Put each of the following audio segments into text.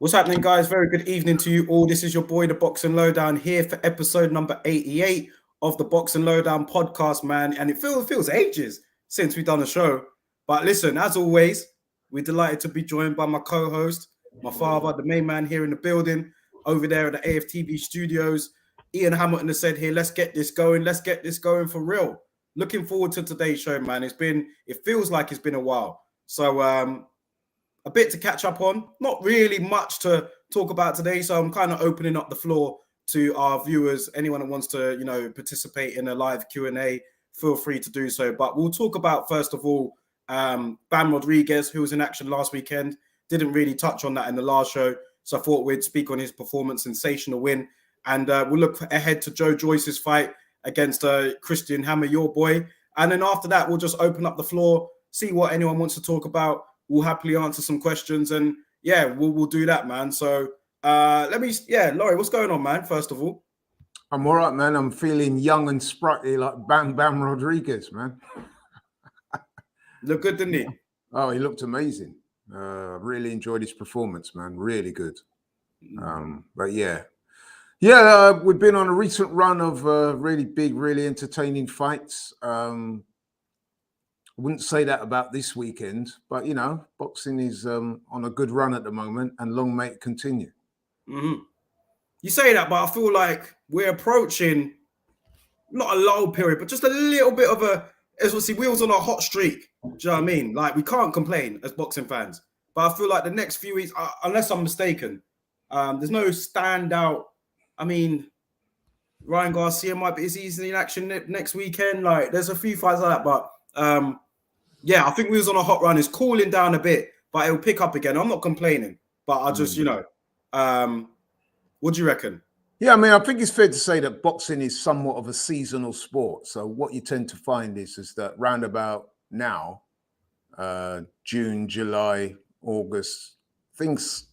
What's happening, guys? Very good evening to you all. This is your boy, the Boxing Lowdown, here for episode number 88 of the Boxing Lowdown podcast, man. And it feels ages since we've done a show. But listen, as always, we're delighted to be joined by my co-host, my father, the main man here in the building, over there at the AFTV studios. Ian Hamilton has said here, let's get this going. Let's get this going for real. Looking forward to today's show, man. It feels like it's been a while. So, a bit to catch up on, not really much to talk about today. So I'm kind of opening up the floor to our viewers. Anyone that wants to, participate in a live Q&A, feel free to do so. But we'll talk about, first of all, Bam Rodriguez, who was in action last weekend. Didn't really touch on that in the last show. So I thought we'd speak on his performance, sensational win. And we'll look ahead to Joyce's fight against Christian Hammer, your boy. And then after that, we'll just open up the floor, see what anyone wants to talk about. We'll happily answer some questions, and yeah, we'll do that, man. So Laurie, what's going on, man? First of all, I'm all right, man. I'm feeling young and sprightly like Bam Rodriguez, man. Look good, didn't he? Oh, he looked amazing. Really enjoyed his performance, man. Really good. But we've been on a recent run of really big, really entertaining fights. I wouldn't say that about this weekend, but boxing is on a good run at the moment, and long may it continue. Mm-hmm. You say that, but I feel like we're approaching not a lull period, but just a little bit of wheels on a hot streak. Do you know what I mean? Like, we can't complain as boxing fans, but I feel like the next few weeks, unless I'm mistaken, there's no standout. I mean, Ryan Garcia might be easily in action next weekend. Like, there's a few fights like that, but I think we was on a hot run. It's cooling down a bit, but it'll pick up again. I'm not complaining, but I just, what do you reckon? Yeah, I mean, I think it's fair to say that boxing is somewhat of a seasonal sport. So what you tend to find is that round about now, June, July, August, things,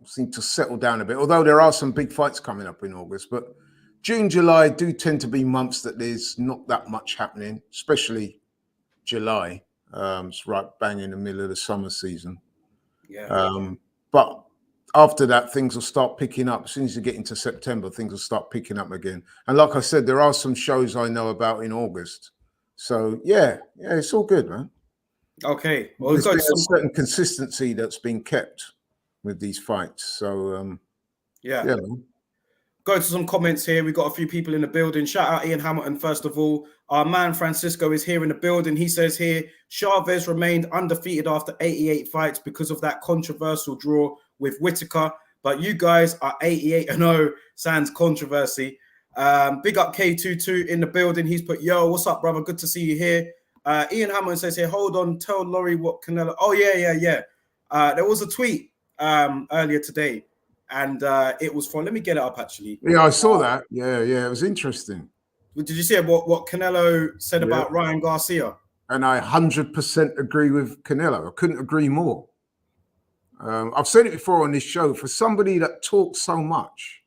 seem to settle down a bit. Although there are some big fights coming up in August, but June, July do tend to be months that there's not that much happening, especially July. It's right bang in the middle of the summer season. Yeah. But after that, things will start picking up. As soon as you get into September, things will start picking up again. And like I said, there are some shows I know about in August. So yeah, it's all good, man. Okay. Well, there's been a certain consistency that's been kept with these fights. So yeah, man. Go to some comments here. We've got a few people in the building. Shout out Ian Hamilton, first of all. Our man Francisco is here in the building. He says here, Chavez remained undefeated after 88 fights because of that controversial draw with Whittaker. But you guys are 88-0, sans controversy. Big up K22 in the building. He's put, yo, what's up, brother? Good to see you here. Ian Hamilton says here, hold on, tell Laurie what Canelo. Oh, yeah. There was a tweet earlier today. And it was from, let me get it up actually. Yeah, I saw that. Yeah, it was interesting. Did you see what Canelo said about Ryan Garcia? And I 100% agree with Canelo. I couldn't agree more. I've said it before on this show, for somebody that talks so much,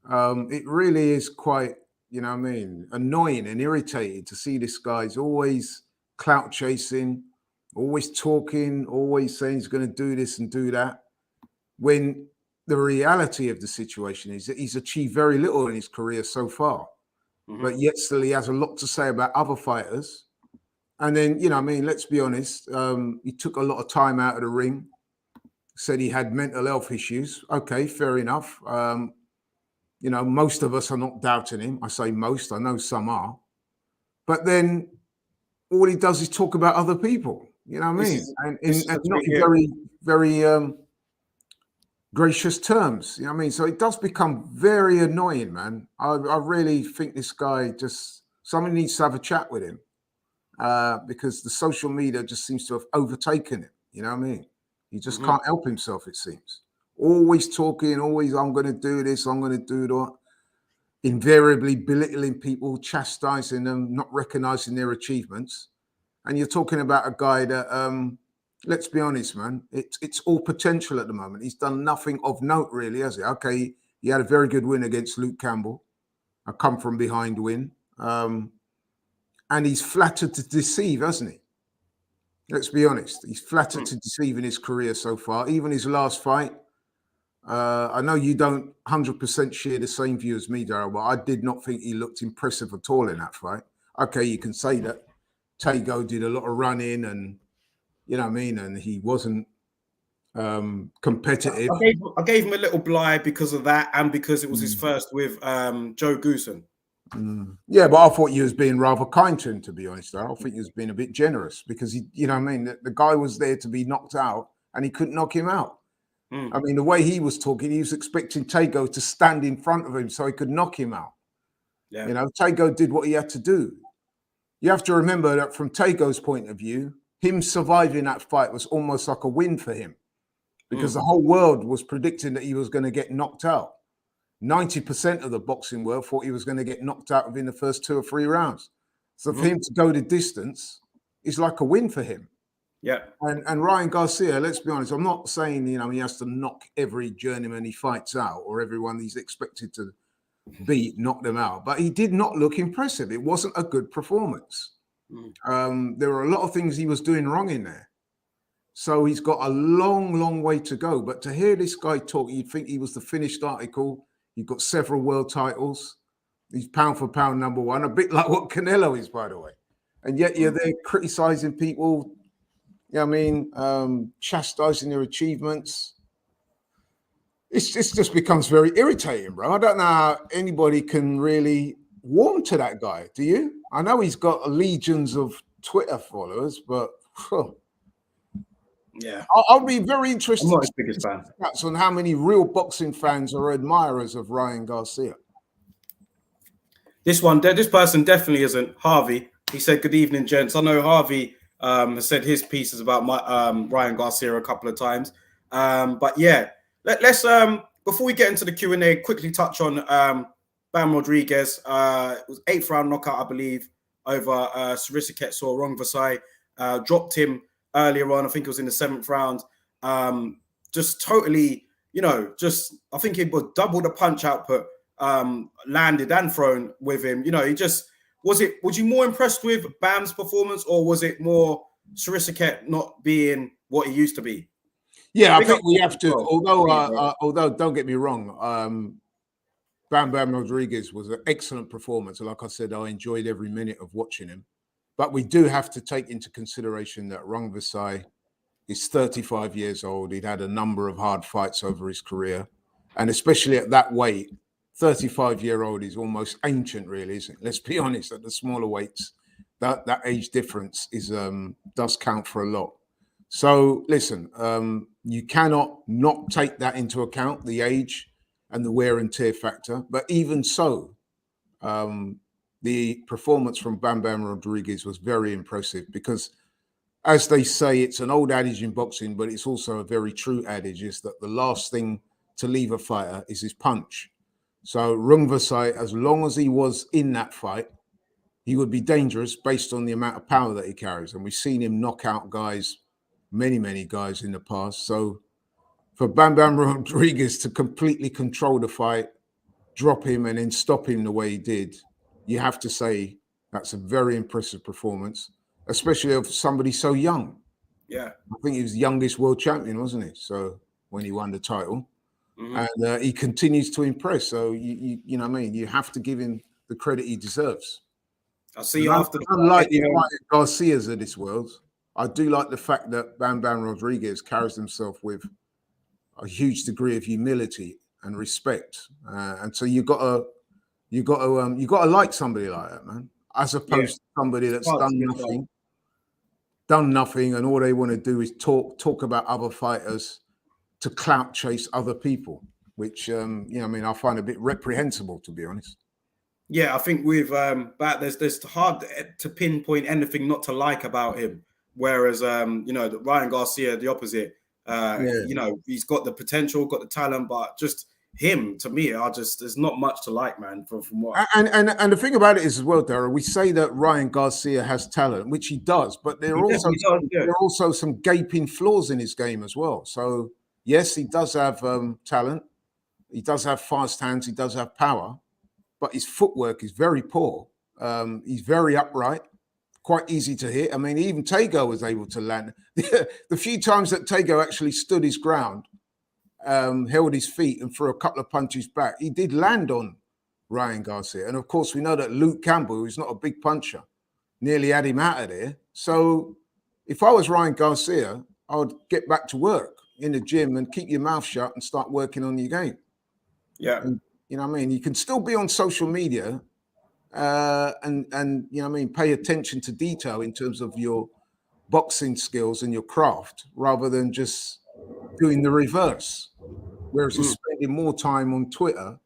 it really is quite, annoying and irritating to see this guy's always clout chasing, always talking, always saying he's going to do this and do that, when the reality of the situation is that he's achieved very little in his career so far, but yet still he has a lot to say about other fighters. And then, let's be honest, he took a lot of time out of the ring, said he had mental health issues. Okay, fair enough. Most of us are not doubting him. I say most, I know some are. But then all he does is talk about other people, and not in very, very gracious terms, so it does become very annoying, man. I really think this guy somebody needs to have a chat with him, because the social media just seems to have overtaken him. He just can't help himself, it seems. Always talking, always, I'm going to do this, I'm going to do that, invariably belittling people, chastising them, not recognizing their achievements. And you're talking about a guy that let's be honest, man. It's all potential at the moment. He's done nothing of note, really, has he? Okay, he had a very good win against Luke Campbell, a come from behind win, and he's flattered to deceive, hasn't he? Let's be honest. He's flattered to deceive in his career so far. Even his last fight, I know you don't 100% share the same view as me, Daryl, but I did not think he looked impressive at all in that fight. Okay, you can say that Tago did a lot of running and, you know what I mean, and he wasn't competitive. I gave him a little blind because of that and because it was his first with Joe Goosen. Yeah, but I thought you was being rather kind to him, to be honest. I think you was being a bit generous because he, you know what I mean, the guy was there to be knocked out and he couldn't knock him out. I mean, the way he was talking, he was expecting Tago to stand in front of him so he could knock him out. Yeah. You know, Tago did what he had to do. You have to remember that from Tago's point of view, him surviving that fight was almost like a win for him because the whole world was predicting that he was going to get knocked out. 90% of the boxing world thought he was going to get knocked out within the first 2 or 3 rounds. So for him to go the distance is like a win for him. Yeah. And Ryan Garcia, let's be honest, I'm not saying, you know, he has to knock every journeyman he fights out or everyone he's expected to beat, knock them out. But he did not look impressive. It wasn't a good performance. There were a lot of things he was doing wrong in there. So he's got a long, long way to go. But to hear this guy talk, you'd think he was the finished article. You've got several world titles. He's pound for pound #1, a bit like what Canelo is, by the way. And yet you're there criticizing people, you know what I mean, chastising their achievements. It just becomes very irritating, bro. I don't know how anybody can really warm to that guy. Do you? I know he's got legions of Twitter followers, but yeah, I'll be very interested. I'm not his biggest fan. On how many real boxing fans are admirers of Ryan Garcia. This person definitely isn't. Harvey. He said, "Good evening, gents." I know Harvey has said his pieces about Ryan Garcia a couple of times. But yeah, let's before we get into the Q&A, quickly touch on Bam Rodriguez. It was 8th round knockout, I believe, over Sarisseket or Wrong Versailles. Dropped him earlier on. I think it was in the 7th round. Just totally, you know, I think it was double the punch output landed and thrown with him. You know, he just was you more impressed with Bam's performance, or was it more Sarisseket not being what he used to be? Yeah, I think we have to. Although don't get me wrong, Bam Rodriguez was an excellent performance. Like I said, I enjoyed every minute of watching him. But we do have to take into consideration that Wrong Versailles is 35 years old. He'd had a number of hard fights over his career, and especially at that weight. 35-year-old is almost ancient, really, isn't it? Let's be honest, at the smaller weights, that age difference is does count for a lot. So listen, you cannot not take that into account, the age and the wear and tear factor. But even so, the performance from Bam Rodriguez was very impressive because, as they say, it's an old adage in boxing, but it's also a very true adage, is that the last thing to leave a fighter is his punch. So Wrong Versailles, as long as he was in that fight, he would be dangerous based on the amount of power that he carries. And we've seen him knock out guys, many guys in the past. So for Bam Rodriguez to completely control the fight, drop him and then stop him the way he did, you have to say that's a very impressive performance, especially of somebody so young. Yeah. I think he was the youngest world champion, wasn't he? So when he won the title. And he continues to impress. So you know what I mean? You have to give him the credit he deserves. I'll see you after. Unlike the Garcias of this world, I do like the fact that Bam Rodriguez carries himself with a huge degree of humility and respect. And so you got to like somebody like that, man, as opposed to somebody that's done nothing, and all they want to do is talk about other fighters to clout chase other people, which you know, I mean, I find a bit reprehensible, to be honest. Yeah, I think with there's hard to pinpoint anything not to like about him. Whereas you know, Ryan Garcia, the opposite. You know, he's got the potential, got the talent, but just him, to me, there's not much to like, man. From what and the thing about it is as well, Dara, we say that Ryan Garcia has talent, which he does, but there are also some gaping flaws in his game as well. So yes, he does have talent, he does have fast hands, he does have power, but his footwork is very poor. He's very upright, quite easy to hit. I mean, even Tago was able to land. The few times that Tago actually stood his ground held his feet and threw a couple of punches back, he did land on Ryan Garcia. And of course, we know that Luke Campbell, who's not a big puncher, nearly had him out of there. So if I was Ryan Garcia, I would get back to work in the gym and keep your mouth shut and start working on your game. Yeah. And, you know what I mean? You can still be on social media and you know what I mean, pay attention to detail in terms of your boxing skills and your craft rather than just doing the reverse. Whereas you're spending more time on Twitter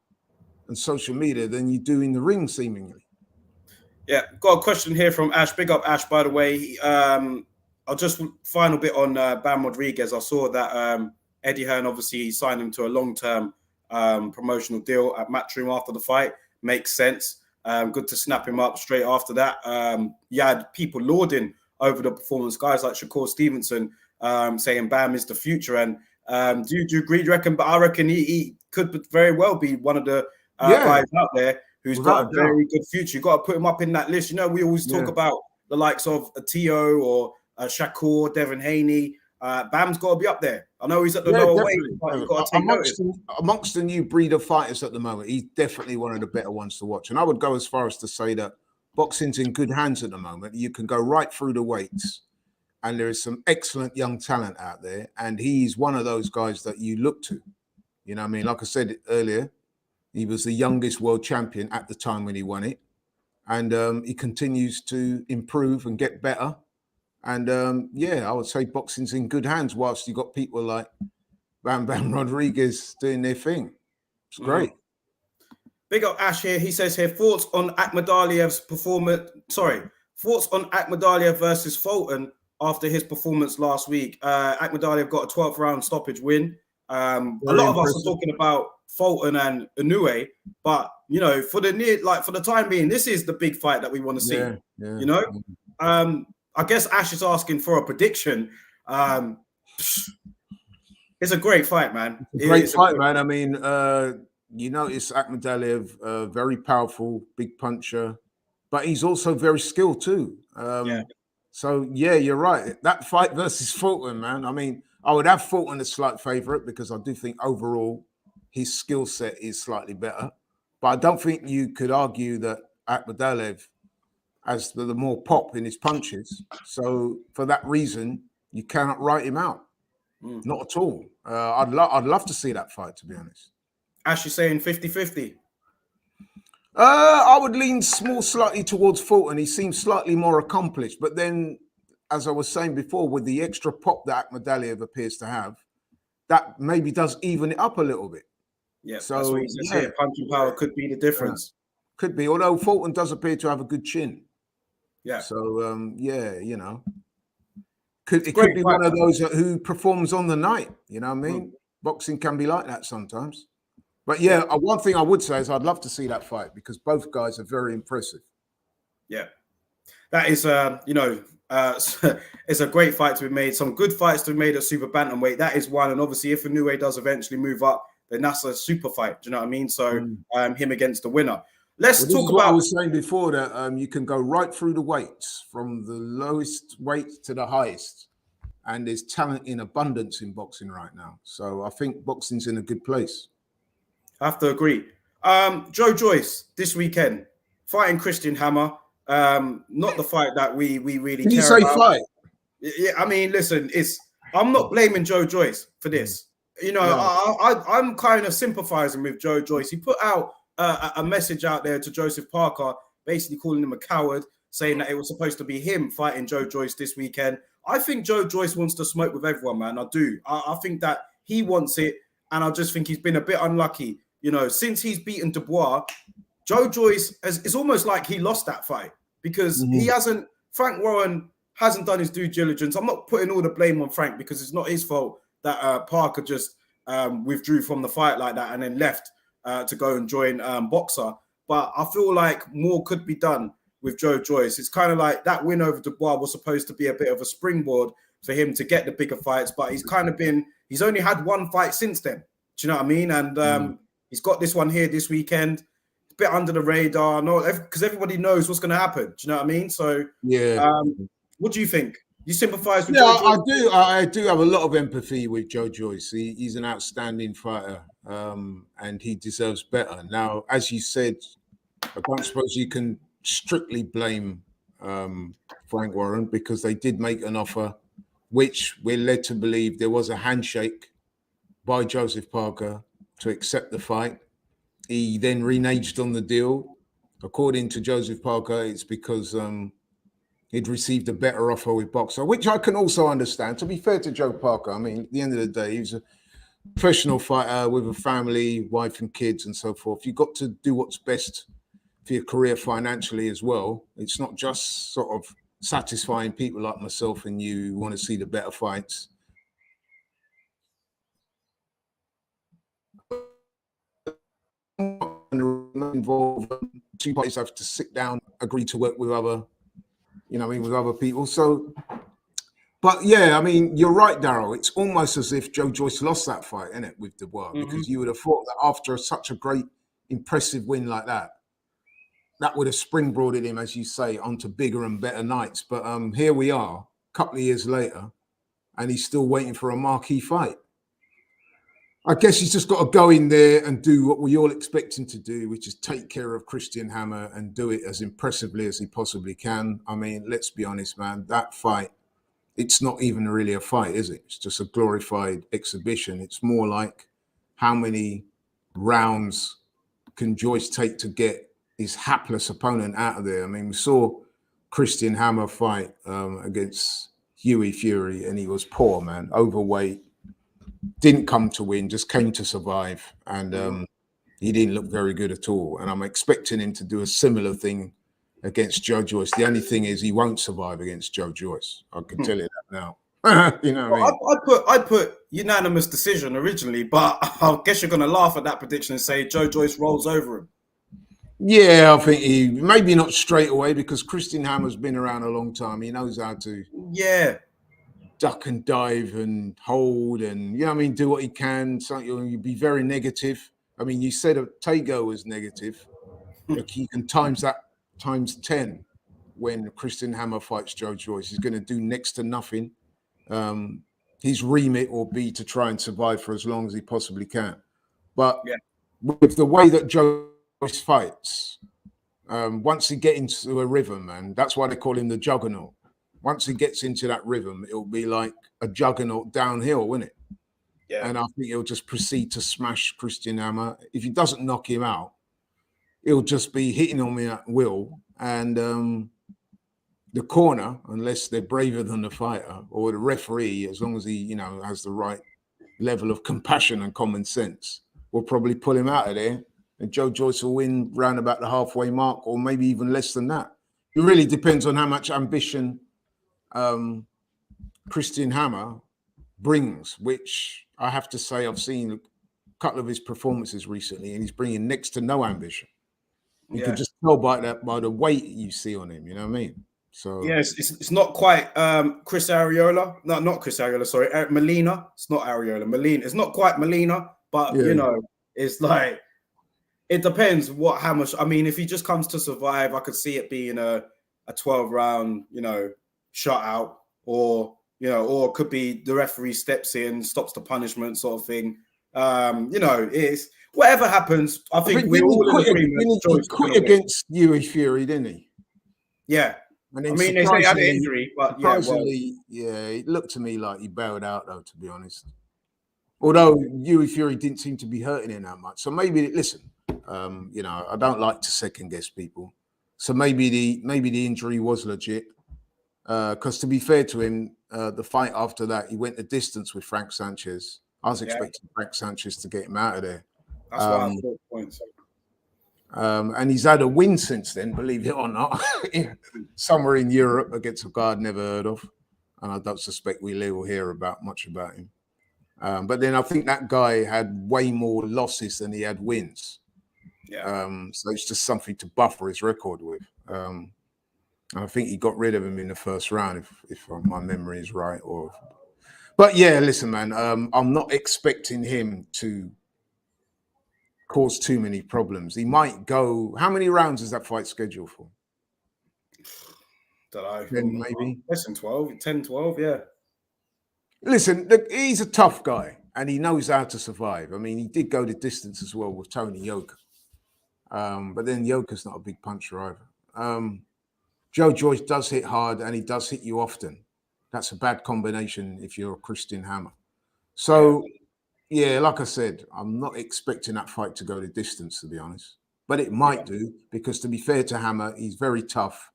and social media than you do in the ring, seemingly. Yeah, got a question here from Ash. Big up Ash, by the way. I'll just final bit on Bam Rodriguez. I saw that Eddie Hearn obviously signed him to a long-term promotional deal at Matchroom after the fight. Makes sense. Good to snap him up straight after that. You had people lauding over the performance, guys like Shakur Stevenson saying Bam is the future. And do you agree? Do you reckon? But I reckon he could very well be one of the guys out there who's got a very good future. You've got to put him up in that list. You know, we always talk about the likes of Tio or Shakur, Devin Haney. Bam's got to be up there. I know he's at the lower weight, but you've got to take notice. Amongst the new breed of fighters at the moment, he's definitely one of the better ones to watch. And I would go as far as to say that boxing's in good hands at the moment. You can go right through the weights, and there is some excellent young talent out there. And he's one of those guys that you look to. You know what I mean? Like I said earlier, he was the youngest world champion at the time when he won it. And he continues to improve and get better. And I would say boxing's in good hands whilst you got people like Bam Rodriguez doing their thing. It's great. Big up Ash here. He says here, thoughts on Akhmadaliev's performance. Thoughts on Akhmadaliev versus Fulton after his performance last week. Akhmadaliev got a 12th round stoppage win. A lot of us are talking about Fulton and Inoue, but you know, for the time being, this is the big fight that we want to see. You know, I guess Ash is asking for a prediction. It's a great fight, man. It's a great fight, man. I mean, you notice Akhmadaliev, very powerful, big puncher, but he's also very skilled too. So you're right. That fight versus Fulton, man. I mean, I would have Fulton a slight favorite because I do think overall his skill set is slightly better. But I don't think you could argue that Akhmadaliev has the more pop in his punches. So for that reason, you cannot write him out. Not at all. I'd love to see that fight, to be honest. Ash, you saying 50-50? I would lean slightly towards Fulton. He seems slightly more accomplished. But then, as I was saying before, with the extra pop that Akhmadaliev appears to have, that maybe does even it up a little bit. Yeah, so that's what he says here. Punching power could be the difference. Could be, although Fulton does appear to have a good chin. Yeah. So, you know. It could be one of those who performs on the night. You know what I mean? Boxing can be like that sometimes. But one thing I would say is I'd love to see that fight because both guys are very impressive. Yeah, that is, it's a great fight to be made. Some good fights to be made at super bantamweight. That is one. And obviously, if Inoue does eventually move up, then that's a super fight. Do you know what I mean? So him against the winner. Let's talk about what I was saying before that you can go right through the weights from the lowest weight to the highest. And there's talent in abundance in boxing right now. So I think boxing's in a good place. I have to agree. Joe Joyce this weekend fighting Christian Hammer. Not the fight that we really care about. You say fight? Yeah, I mean, listen, I'm not blaming Joe Joyce for this. You know, I'm kind of sympathizing with Joe Joyce. He put out a message out there to Joseph Parker, basically calling him a coward, saying that it was supposed to be him fighting Joe Joyce this weekend. I think Joe Joyce wants to smoke with everyone, man. I do. I think that he wants it, and I just think he's been a bit unlucky. You know, since he's beaten Dubois, Joe Joyce, it's almost like he lost that fight because Frank Warren hasn't done his due diligence. I'm not putting all the blame on Frank because it's not his fault that Parker just withdrew from the fight like that and then left to go and join Boxer. But I feel like more could be done with Joe Joyce. It's kind of like that win over Dubois was supposed to be a bit of a springboard for him to get the bigger fights, but he's only had one fight since then. Do you know what I mean? And he's got this one here this weekend. It's a bit under the radar, because everybody knows what's going to happen. Do you know what I mean? So, what do you think? You sympathise with Yeah, Joe Joyce? I do. I do have a lot of empathy with Joe Joyce. He's an outstanding fighter, and he deserves better. Now, as you said, I don't suppose you can strictly blame Frank Warren, because they did make an offer, which we're led to believe there was a handshake by Joseph Parker to accept the fight. He then reneged on the deal. According to Joseph Parker, it's because he'd received a better offer with Boxer, which I can also understand. To be fair to Joe Parker, I mean, at the end of the day, he was a professional fighter with a family, wife and kids and so forth. You've got to do what's best for your career financially as well. It's not just sort of satisfying people like myself and you who want to see the better fights. Involved, two parties have to sit down, agree to work with other, with other people. So, but yeah, I mean, you're right, Daryl. It's almost as if Joe Joyce lost that fight, isn't it, with Dubois? Because you would have thought that after such a great, impressive win like that, that would have springboarded him, as you say, onto bigger and better nights. But here we are, a couple of years later, and he's still waiting for a marquee fight. I guess he's just got to go in there and do what we all expect him to do, which is take care of Christian Hammer and do it as impressively as he possibly can. I mean, let's be honest, man, that fight, it's not even really a fight, is it? It's just a glorified exhibition. It's more like how many rounds can Joyce take to get his hapless opponent out of there. I mean, we saw Christian Hammer fight against Hughie Fury, and he was poor, man, overweight. Didn't come to win, just came to survive, and he didn't look very good at all. And I'm expecting him to do a similar thing against Joe Joyce. The only thing is he won't survive against Joe Joyce. I can tell you that now. You know what I mean? I put unanimous decision originally, but I guess you're going to laugh at that prediction and say Joe Joyce rolls over him. Yeah, I think he maybe not straight away, because Christian Hammer's been around a long time. He knows how to duck and dive and hold and, do what he can. So you'll be very negative. I mean, you said Tego was negative. Look, you can times that times 10 when Christian Hammer fights Joe Joyce. He's going to do next to nothing. His remit will be to try and survive for as long as he possibly can. But with the way that Joe Joyce fights, once he gets into a rhythm, and that's why they call him the juggernaut. Once he gets into that rhythm, it'll be like a juggernaut downhill, won't it? Yeah. And I think he'll just proceed to smash Christian Hammer. If he doesn't knock him out, he'll just be hitting on me at will. And the corner, unless they're braver than the fighter, or the referee, as long as he, has the right level of compassion and common sense, will probably pull him out of there. And Joe Joyce will win round about the halfway mark, or maybe even less than that. It really depends on how much ambition Christian Hammer brings, which I have to say I've seen a couple of his performances recently, and he's bringing next to no ambition. You can just tell by the weight you see on him. You know what I mean? So yes, it's not quite Chris Arriola. No, not Chris Arriola. Sorry, Molina. It's not Arriola. Molina. It's not quite Molina, but it's like it depends how much. I mean, if he just comes to survive, I could see it being a 12-round, shutout, or it could be the referee steps in, stops the punishment, sort of thing. It's whatever happens. I think we're all in agreement. He quit against Hughie Fury, didn't he? Yeah. And then they say he had an injury, but surprisingly, it looked to me like he bailed out, though, to be honest. Although Hughie Fury didn't seem to be hurting him that much. So maybe, listen, I don't like to second guess people. So maybe the injury was legit. Because to be fair to him, the fight after that, he went the distance with Frank Sanchez. I was expecting Frank Sanchez to get him out of there. That's why I thought points. And he's had a win since then, believe it or not, somewhere in Europe against a guy I'd never heard of. And I don't suspect we'll hear much about him. But then I think that guy had way more losses than he had wins. Yeah. So it's just something to buffer his record with. And I think he got rid of him in the first round, if my memory is right. But yeah, listen, man, I'm not expecting him to cause too many problems. He might go. How many rounds is that fight scheduled for? Don't 10 know. maybe. Less than 12, 10, 12, yeah. Listen, he's a tough guy and he knows how to survive. I mean, he did go the distance as well with Tony Yoka. But then Yoka's not a big puncher either. Joe Joyce does hit hard and he does hit you often. That's a bad combination if you're a Christian Hammer. So, yeah, like I said, I'm not expecting that fight to go the distance, to be honest. But it might do, because to be fair to Hammer, he's very tough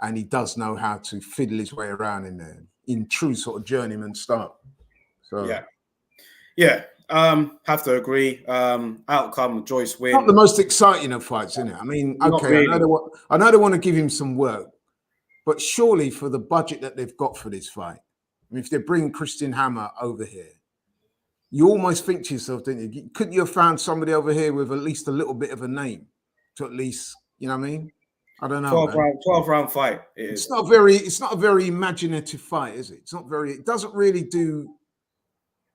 and he does know how to fiddle his way around in there in true sort of journeyman style. So yeah, have to agree. Outcome, Joyce win. Not the most exciting of fights, isn't it? I mean, okay, really. I know they want to give him some work, but surely for the budget that they've got for this fight, I mean, if they bring Christian Hammer over here, you almost think to yourself, don't you? Couldn't you have found somebody over here with at least a little bit of a name to at least, you know what I mean? I don't know. 12 round fight. It's not a very imaginative fight, is it? It doesn't really do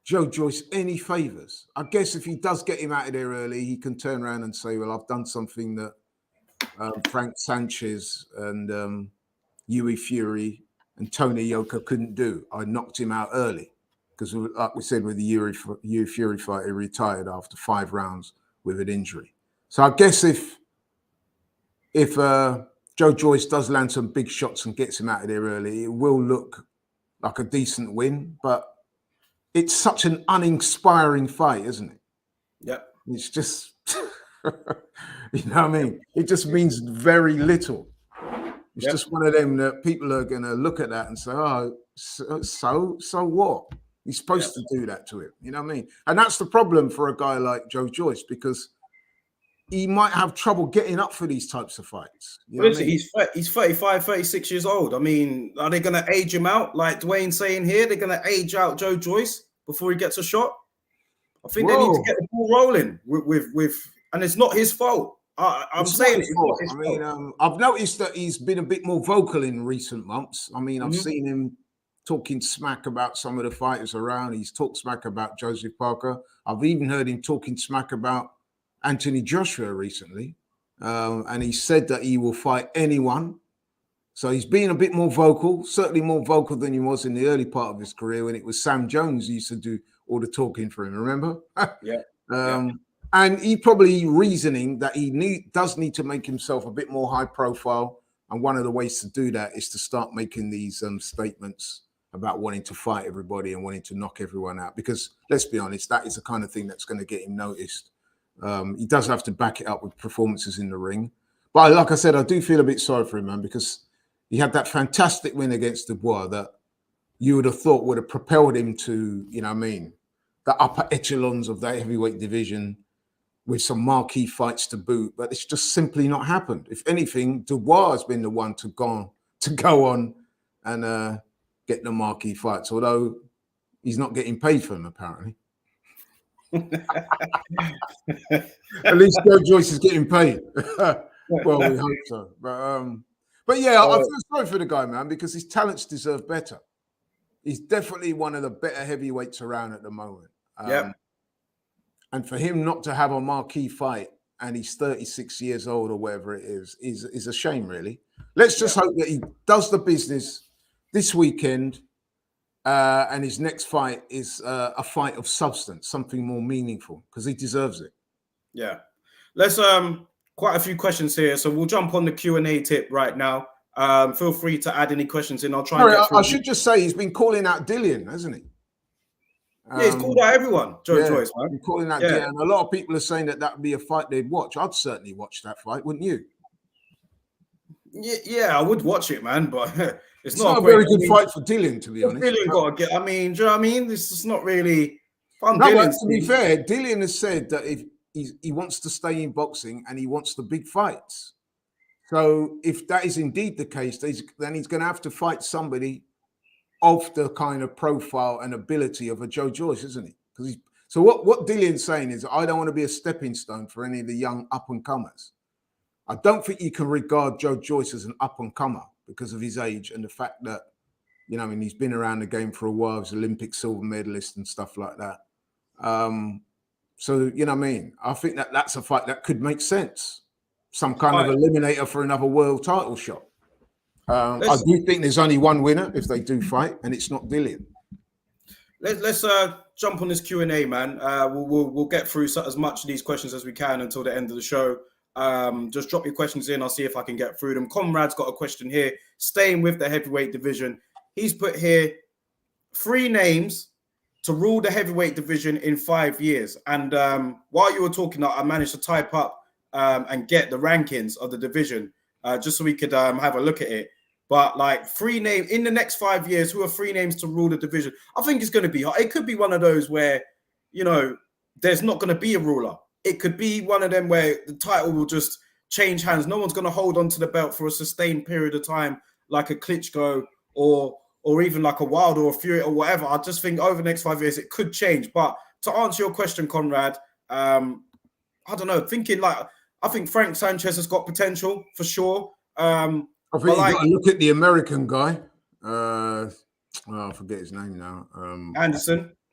Joe Joyce any favors. I guess if he does get him out of there early, he can turn around and say, well, I've done something that Frank Sanchez and Yui Fury and Tony Yoka couldn't do. I knocked him out early because, like we said, with the Yui Fury fight, he retired after 5 rounds with an injury. So I guess if Joe Joyce does land some big shots and gets him out of there early, it will look like a decent win, but it's such an uninspiring fight, isn't it? Yeah. It's just, you know what I mean? It just means very little. It's just one of them that people are going to look at that and say, oh, so what? You're supposed to do that to him. You know what I mean? And that's the problem for a guy like Joe Joyce, because he might have trouble getting up for these types of fights. You know listen, he's 35, 36 years old. I mean, are they going to age him out? Like Dwayne's saying here, they're going to age out Joe Joyce before he gets a shot? I think they need to get the ball rolling with and it's not his fault. I'm saying it's not his fault. I mean, I've noticed that he's been a bit more vocal in recent months. I mean, I've seen him talking smack about some of the fighters around. He's talked smack about Joseph Parker. I've even heard him talking smack about Anthony Joshua recently. And he said that he will fight anyone. So he's been a bit more vocal, certainly more vocal than he was in the early part of his career when it was Sam Jones who used to do all the talking for him, remember? And he probably reasoning that he does need to make himself a bit more high profile. And one of the ways to do that is to start making these statements about wanting to fight everybody and wanting to knock everyone out. Because let's be honest, that is the kind of thing that's going to get him noticed. He does have to back it up with performances in the ring. But like I said, I do feel a bit sorry for him, man, because he had that fantastic win against Dubois that you would have thought would have propelled him to, you know what I mean, the upper echelons of that heavyweight division with some marquee fights to boot. But it's just simply not happened. If anything, Dubois has been the one to go on and get the marquee fights, although he's not getting paid for them, apparently. At least Joe Joyce is getting paid. Well, we hope so. But yeah, I feel sorry for the guy, man, because his talents deserve better. He's definitely one of the better heavyweights around at the moment. And for him not to have a marquee fight, and he's 36 years old or whatever it is a shame, really. Let's just hope that he does the business this weekend, and his next fight is a fight of substance, something more meaningful, because he deserves it. Yeah. Let's quite a few questions here, so we'll jump on the Q&A tip right now. Feel free to add any questions in. I'll try. I should just say he's been calling out Dillian, hasn't he? Yeah, he's called out everyone. Joyce, man. He's calling out Dillian. And a lot of people are saying that would be a fight they'd watch. I'd certainly watch that fight, wouldn't you? Yeah, I would watch it, man, but it's not a very good fight for Dillian, to be honest. Dillian got to get. I mean, do you know what I mean? This is not really fun. No, but to be fair, Dillian has said that if he wants to stay in boxing and he wants the big fights. So if that is indeed the case, then he's going to have to fight somebody of the kind of profile and ability of a Joe Joyce, isn't he? Because so what Dillian's saying is, I don't want to be a stepping stone for any of the young up and comers. I don't think you can regard Joe Joyce as an up and comer because of his age and the fact that, you know, I mean, he's been around the game for a while. He's Olympic silver medalist and stuff like that. So, you know what I mean? I think that's a fight that could make sense. Some kind of eliminator for another world title shot. I do think there's only one winner if they do fight, and it's not Dillian. Let's jump on this Q&A, man. We'll get through as much of these questions as we can until the end of the show. Just drop your questions in. I'll see if I can get through them. Conrad's got a question here. Staying with the heavyweight division, he's put here 3 names to rule the heavyweight division in 5 years. And while you were talking, I managed to type up and get the rankings of the division just so we could have a look at it. But like 3 names in the next 5 years, who are 3 names to rule the division? I think it's going to be hard. It could be one of those where, you know, there's not going to be a ruler. It could be one of them where the title will just change hands. No one's going to hold on to the belt for a sustained period of time, like a Klitschko or even like a Wilder or Fury or whatever. I just think over the next 5 years, it could change. But to answer your question, Conrad, I don't know. I think Frank Sanchez has got potential for sure. I think you've got to look at the American guy. I forget his name now.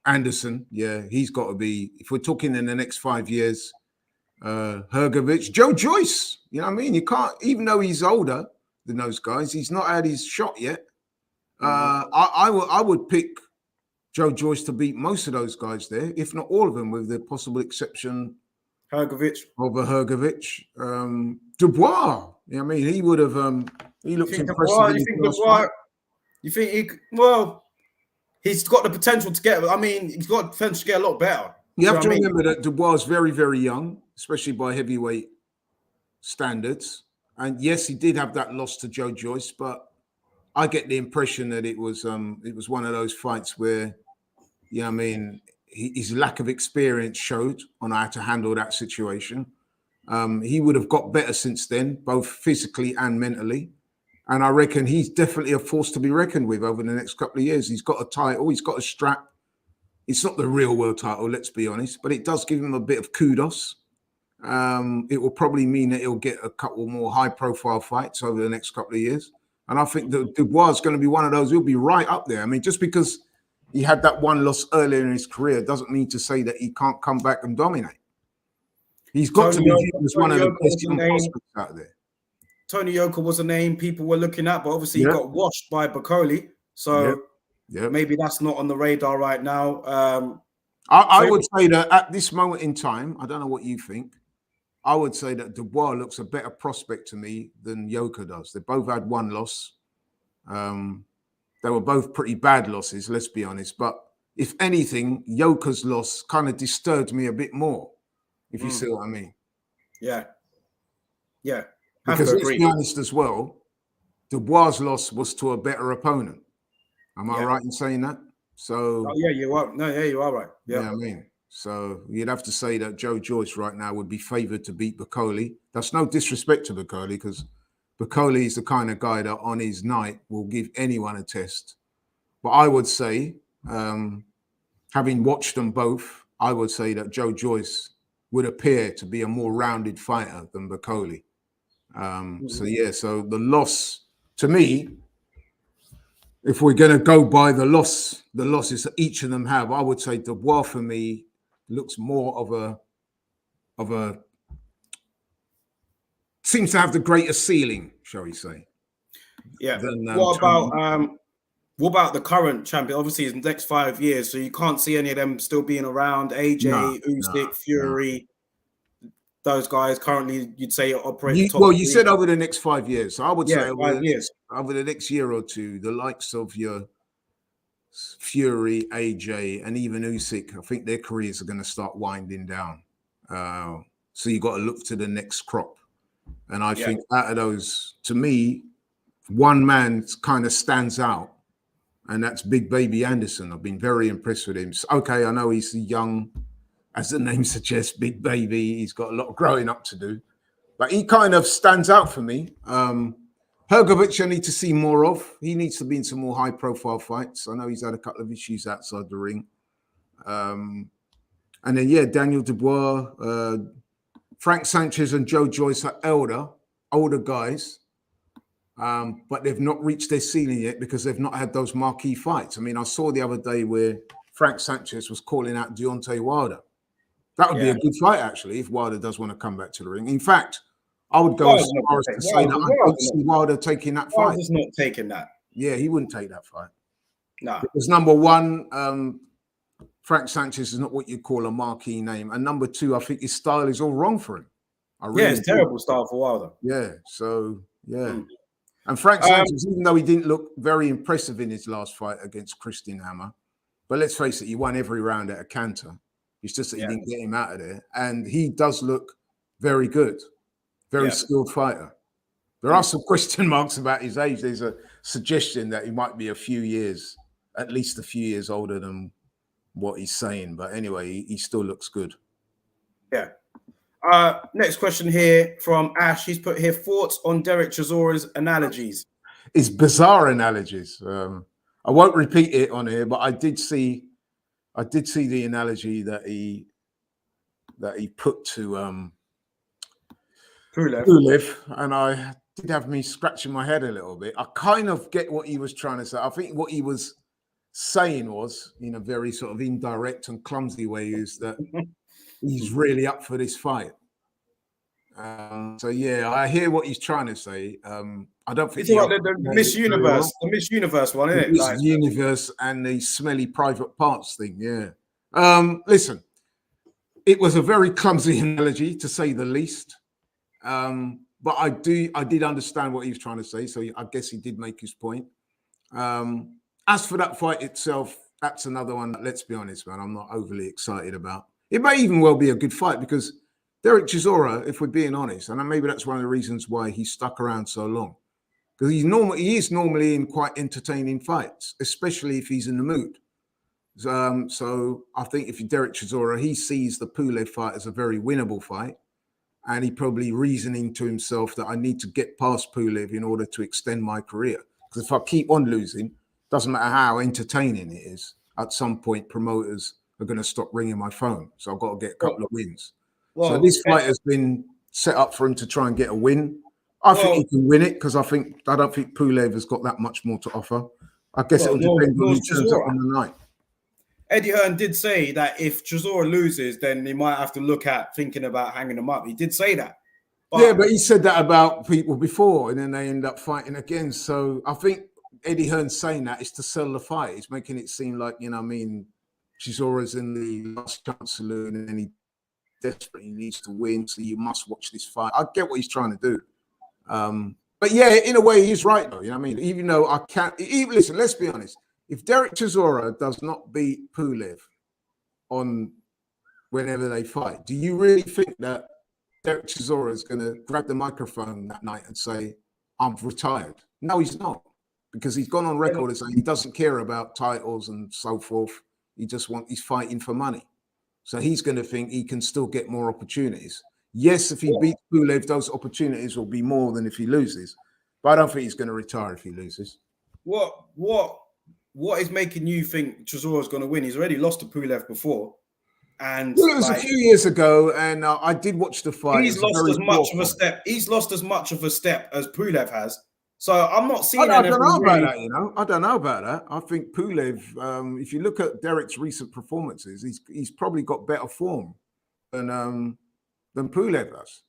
Anderson, yeah. He's got to be, if we're talking in the next 5 years, Hrgović, Joe Joyce, you know what I mean? You can't, even though he's older than those guys, he's not had his shot yet. I would pick Joe Joyce to beat most of those guys there, if not all of them, with the possible exception Hrgović. Dubois, you know what I mean? He would have, he looks impressive. You think he's got the potential to get, he's got the potential to get a lot better. You have to remember that Dubois is very, very young, especially by heavyweight standards. And yes, he did have that loss to Joe Joyce, but I get the impression that it was one of those fights where, you know what I mean, his lack of experience showed on how to handle that situation. He would have got better since then, both physically and mentally. And I reckon he's definitely a force to be reckoned with over the next couple of years. He's got a title, he's got a strap. It's not the real world title, let's be honest, but it does give him a bit of kudos. It will probably mean that he'll get a couple more high-profile fights over the next couple of years. And I think that Dubois is going to be one of those. He'll be right up there. I mean, just because he had that one loss earlier in his career doesn't mean to say that he can't come back and dominate. He's got to be viewed as one of the best young prospects out there. Tony Yoka was a name people were looking at, but obviously he got washed by Coley. So maybe that's not on the radar right now. I would say that at this moment in time, I don't know what you think, I would say that Dubois looks a better prospect to me than Yoka does. They both had one loss. They were both pretty bad losses, let's be honest. But if anything, Yoka's loss kind of disturbed me a bit more, if you see what I mean. Yeah. Yeah. Because let's be honest as well, Dubois' loss was to a better opponent. Am I right in saying that? So you are. No, you are right. Yeah, I mean. So you'd have to say that Joe Joyce right now would be favoured to beat Coley. That's no disrespect to Coley, because Coley is the kind of guy that on his night will give anyone a test. But I would say, having watched them both, I would say that Joe Joyce would appear to be a more rounded fighter than Coley. So the loss, to me, if we're going to go by the losses that each of them have, I would say Dubois for me looks more of a seems to have the greater ceiling, shall we say? Yeah. What about the current champion? Obviously, it's the next 5 years, so you can't see any of them still being around. AJ, Usyk, Fury. Those guys currently, you'd say, operate. You said over the next 5 years. So I would say over the next year or two, the likes of your Fury, AJ, and even Usyk, I think their careers are going to start winding down. So you got to look to the next crop. And I think out of those, to me, one man kind of stands out, and that's Big Baby Anderson. I've been very impressed with him. Okay, I know he's young. As the name suggests, Big Baby, he's got a lot of growing up to do. But he kind of stands out for me. Hrgović I need to see more of. He needs to be in some more high-profile fights. I know he's had a couple of issues outside the ring. And then, Daniel Dubois, Frank Sanchez and Joe Joyce are older guys. But they've not reached their ceiling yet because they've not had those marquee fights. I mean, I saw the other day where Frank Sanchez was calling out Deontay Wilder. That would be a good fight, actually, if Wilder does want to come back to the ring. In fact, I would go as far as to say that I don't see Wilder taking that fight. Wilder's not taking that. Yeah, he wouldn't take that fight. No. Because number one, Frank Sanchez is not what you call a marquee name. And number two, I think his style is all wrong for him. It's terrible style for Wilder. Yeah, so, yeah. And Frank Sanchez, even though he didn't look very impressive in his last fight against Christian Hammer, but let's face it, he won every round at a canter. It's just that he didn't get him out of there. And he does look very good, very skilled fighter. There are some question marks about his age. There's a suggestion that he might be a few years, at least a few years older than what he's saying. But anyway, he still looks good. Yeah. Next question here from Ash. He's put here thoughts on Derek Chizoras' analogies. It's bizarre analogies. I won't repeat it on here, but I did see the analogy that he put to Pulev, and I did have me scratching my head a little bit. I kind of get what he was trying to say. I think what he was saying was, in a very sort of indirect and clumsy way, is that he's really up for this fight. So yeah, I hear what he's trying to say. I don't think it's like the Miss Universe, the Miss Universe one, isn't it? Miss Universe and the smelly private parts thing. Yeah. Listen, it was a very clumsy analogy to say the least. But I did understand what he was trying to say. So I guess he did make his point. As for that fight itself, that's another one that, let's be honest, man, I'm not overly excited about. It may even well be a good fight because Derek Chisora, if we're being honest, and maybe that's one of the reasons why he stuck around so long, because he is normally in quite entertaining fights, especially if he's in the mood. So I think if you're Derek Chisora, he sees the Pulev fight as a very winnable fight, and he probably reasoning to himself that I need to get past Pulev in order to extend my career. Because if I keep on losing, doesn't matter how entertaining it is, at some point promoters are going to stop ringing my phone. So I've got to get a couple of wins. So this fight has been set up for him to try and get a win. I think he can win it because I don't think Pulev has got that much more to offer. I guess it'll depend on who turns up on the night. Eddie Hearn did say that if Chisora loses, then he might have to look at thinking about hanging him up. He did say that. But he said that about people before, and then they end up fighting again. So I think Eddie Hearn saying that is to sell the fight. He's making it seem like, Chisora's in the last chance saloon and then he desperately needs to win, so you must watch this fight. I get what he's trying to do. But yeah, in a way, he's right, though. You know what I mean? Even though I can't... listen, let's be honest. If Derek Chisora does not beat Pulev on whenever they fight, do you really think that Derek Chisora is going to grab the microphone that night and say, I'm retired? No, he's not. Because he's gone on record as saying he doesn't care about titles and so forth. He's fighting for money. So he's going to think he can still get more opportunities. Yes, if he beats Pulev, those opportunities will be more than if he loses. But I don't think he's going to retire if he loses. What is making you think Chisora is going to win? He's already lost to Pulev before. And it was a few years ago, and I did watch the fight. He's lost as much of a step. He's lost as much of a step as Pulev has. So I'm not seeing. I don't know about that. I don't know about that. I think Pulev. If you look at Derek's recent performances, he's probably got better form than Pulev does.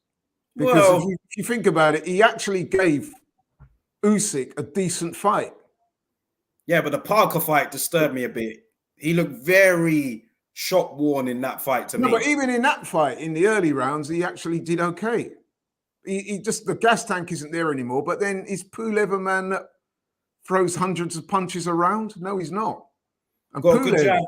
Because if you think about it, he actually gave Usyk a decent fight. Yeah, but the Parker fight disturbed me a bit. He looked very shot worn in that fight to me. No, but even in that fight, in the early rounds, he actually did okay. He just, the gas tank isn't there anymore. But then is Pulev a man that throws hundreds of punches around? No, he's not. And Pulev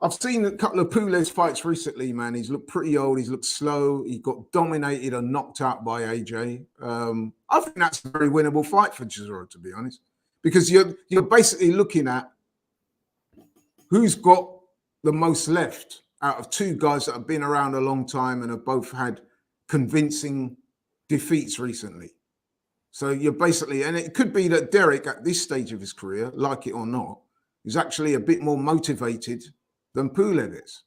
I've seen a couple of Pulev's fights recently, man. He's looked pretty old. He's looked slow. He got dominated and knocked out by AJ. I think that's a very winnable fight for Chisora, to be honest, because you're basically looking at who's got the most left out of two guys that have been around a long time and have both had convincing defeats recently. So you're basically, and it could be that Derek at this stage of his career, like it or not, is actually a bit more motivated than Pulev is.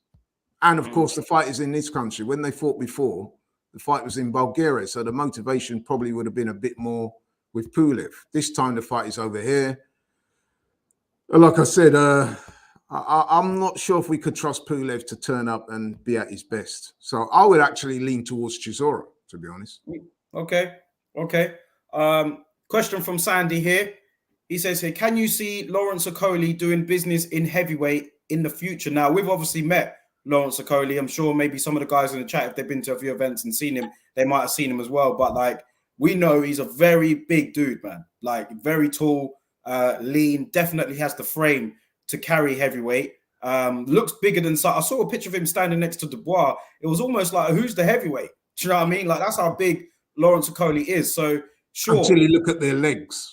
And of course, the fight is in this country. When they fought before, the fight was in Bulgaria. So the motivation probably would have been a bit more with Pulev. This time the fight is over here. Like I said, I'm not sure if we could trust Pulev to turn up and be at his best. So I would actually lean towards Chisora, to be honest. Okay. Question from Sandy here. He says here, can you see Lawerence Coley doing business in heavyweight in the future? Now, we've obviously met Lawerence Coley. I'm sure maybe some of the guys in the chat, if they've been to a few events and seen him, they might have seen him as well. But like, we know he's a very big dude, man. Like, very tall, lean, definitely has the frame to carry heavyweight. Looks bigger than I saw a picture of him standing next to Dubois. It was almost like, who's the heavyweight? Do you know what I mean? Like, that's how big Lawerence Coley is. So sure. Until you look at their legs.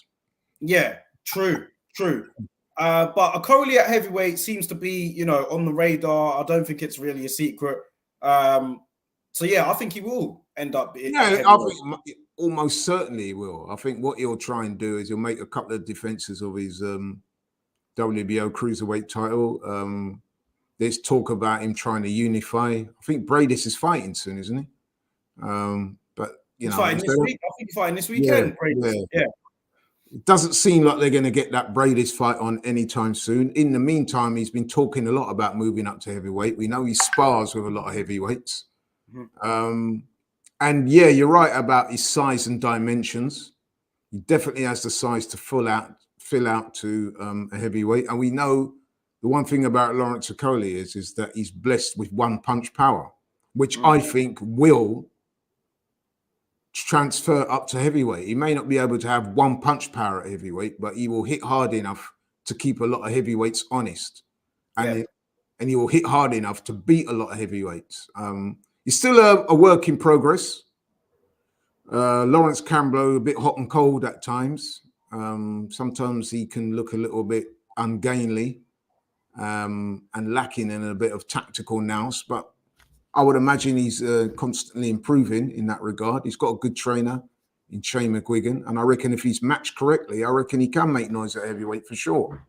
Yeah, true. But a Coley at heavyweight seems to be, on the radar. I don't think it's really a secret. So yeah, I think he will end up. Yeah, I think almost certainly he will. I think what he'll try and do is he'll make a couple of defenses of his WBO cruiserweight title. There's talk about him trying to unify. I think Bradis is fighting soon, isn't he? But he's fighting this week. I think he's fighting this weekend. Yeah. It doesn't seem like they're going to get that Bradis fight on anytime soon. In the meantime, he's been talking a lot about moving up to heavyweight. We know he spars with a lot of heavyweights. Mm-hmm. And yeah, you're right about his size and dimensions. He definitely has the size to fill out to a heavyweight. And we know the one thing about Lawerence Coley is that he's blessed with one punch power, which I think will transfer up to heavyweight. He may not be able to have one punch power at heavyweight, but he will hit hard enough to keep a lot of heavyweights honest. And he will hit hard enough to beat a lot of heavyweights. He's still a work in progress. Lawrence Camblo, a bit hot and cold at times. Sometimes he can look a little bit ungainly and lacking in a bit of tactical nous, but I would imagine he's constantly improving in that regard. He's got a good trainer in Shane McGuigan, and I reckon if he's matched correctly, I reckon he can make noise at heavyweight for sure.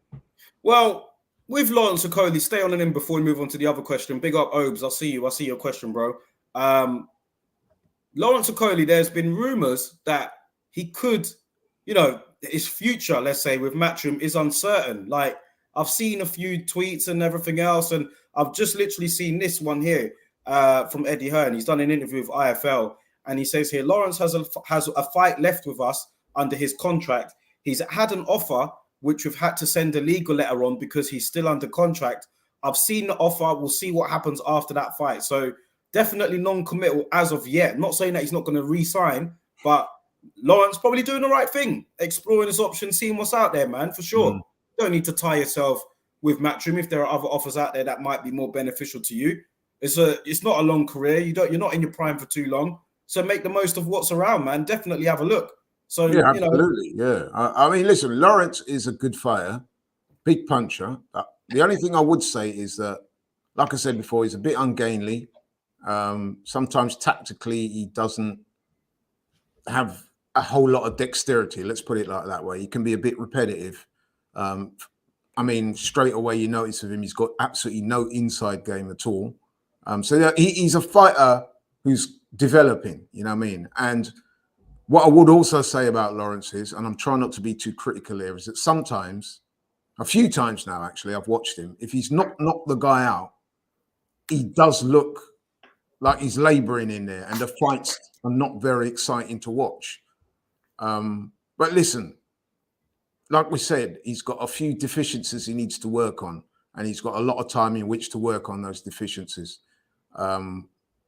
Well, with Lawerence Coley, stay on him before we move on to the other question. Big up, Obes. I see your question, bro. Lawerence Coley, there's been rumors that he could, his future, let's say, with Matchroom is uncertain. Like, I've seen a few tweets and everything else, and I've just literally seen this one here from Eddie Hearn. He's done an interview with IFL, and he says here, Lawerence has a fight left with us under his contract. He's had an offer, which we've had to send a legal letter on because he's still under contract. I've seen the offer. We'll see what happens after that fight. So definitely non-committal as of yet. Not saying that he's not going to re-sign, but Lawerence probably doing the right thing, exploring his options, seeing what's out there, man, for sure. You don't need to tie yourself with Matchroom if there are other offers out there that might be more beneficial to you. It's not a long career. You're not in your prime for too long. So make the most of what's around, man. Definitely have a look. So yeah, absolutely. Yeah. I mean, listen, Lawerence is a good fighter, big puncher. The only thing I would say is that, like I said before, he's a bit ungainly. Sometimes tactically, he doesn't have a whole lot of dexterity. Let's put it like that way. He can be a bit repetitive. I mean, straight away you notice with him, he's got absolutely no inside game at all. So he's a fighter who's developing, you know what I mean? And what I would also say about Lawerence is, and I'm trying not to be too critical here, is that sometimes, a few times now actually, I've watched him, if he's not knocked the guy out, he does look like he's laboring in there, and the fights are not very exciting to watch. But listen, like we said, he's got a few deficiencies he needs to work on, and he's got a lot of time in which to work on those deficiencies.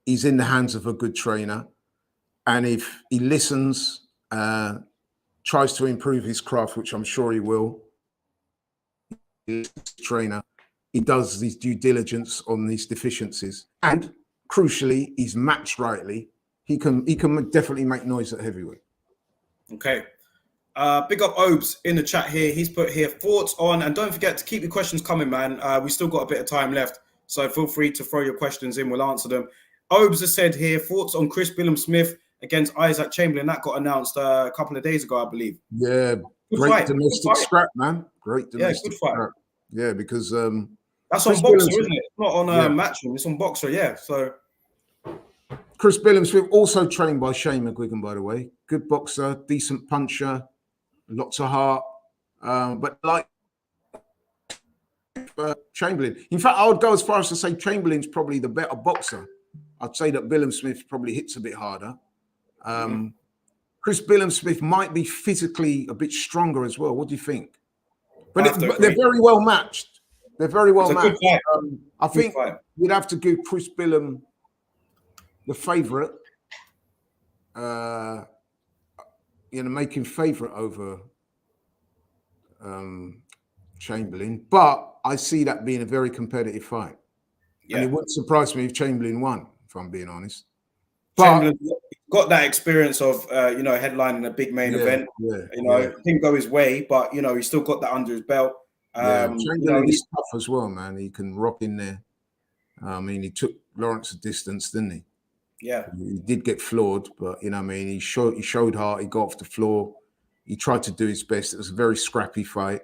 He's in the hands of a good trainer, and if he listens, tries to improve his craft, which I'm sure he will, trainer, he does his due diligence on these deficiencies, and crucially, he's matched rightly, he can definitely make noise at heavyweight. Okay. Big up Obes in the chat here. He's put here thoughts on, and don't forget to keep your questions coming, man. We still got a bit of time left, so feel free to throw your questions in. We'll answer them. Obes has said here, thoughts on Chris Billum Smith against Isaac Chamberlain. That got announced a couple of days ago, I believe. Yeah, great domestic scrap, man. Great domestic scrap. Yeah, because that's on Boxer, isn't it? It's not on Matchroom. It's on Boxer, yeah. So Chris Billum Smith, also trained by Shane McGuigan, by the way. Good boxer, decent puncher, lots of heart. But like Chamberlain. In fact, I would go as far as to say Chamberlain's probably the better boxer. I'd say that Billum Smith probably hits a bit harder. Chris Billum Smith might be physically a bit stronger as well. What do you think? But they're very well matched. They're very well matched. I think you'd have to give Chris Billum the favourite. Make him favourite over Chamberlain. But I see that being a very competitive fight. Yeah. And it wouldn't surprise me if Chamberlain won, if I'm being honest. Chamberlain got that experience of headlining a big main event. Didn't go his way, but he still got that under his belt. Chamberlain is tough as well, man. He can rock in there. I mean, he took Lawerence a distance, didn't he? Yeah, he did get floored, but he showed heart. He got off the floor. He tried to do his best. It was a very scrappy fight.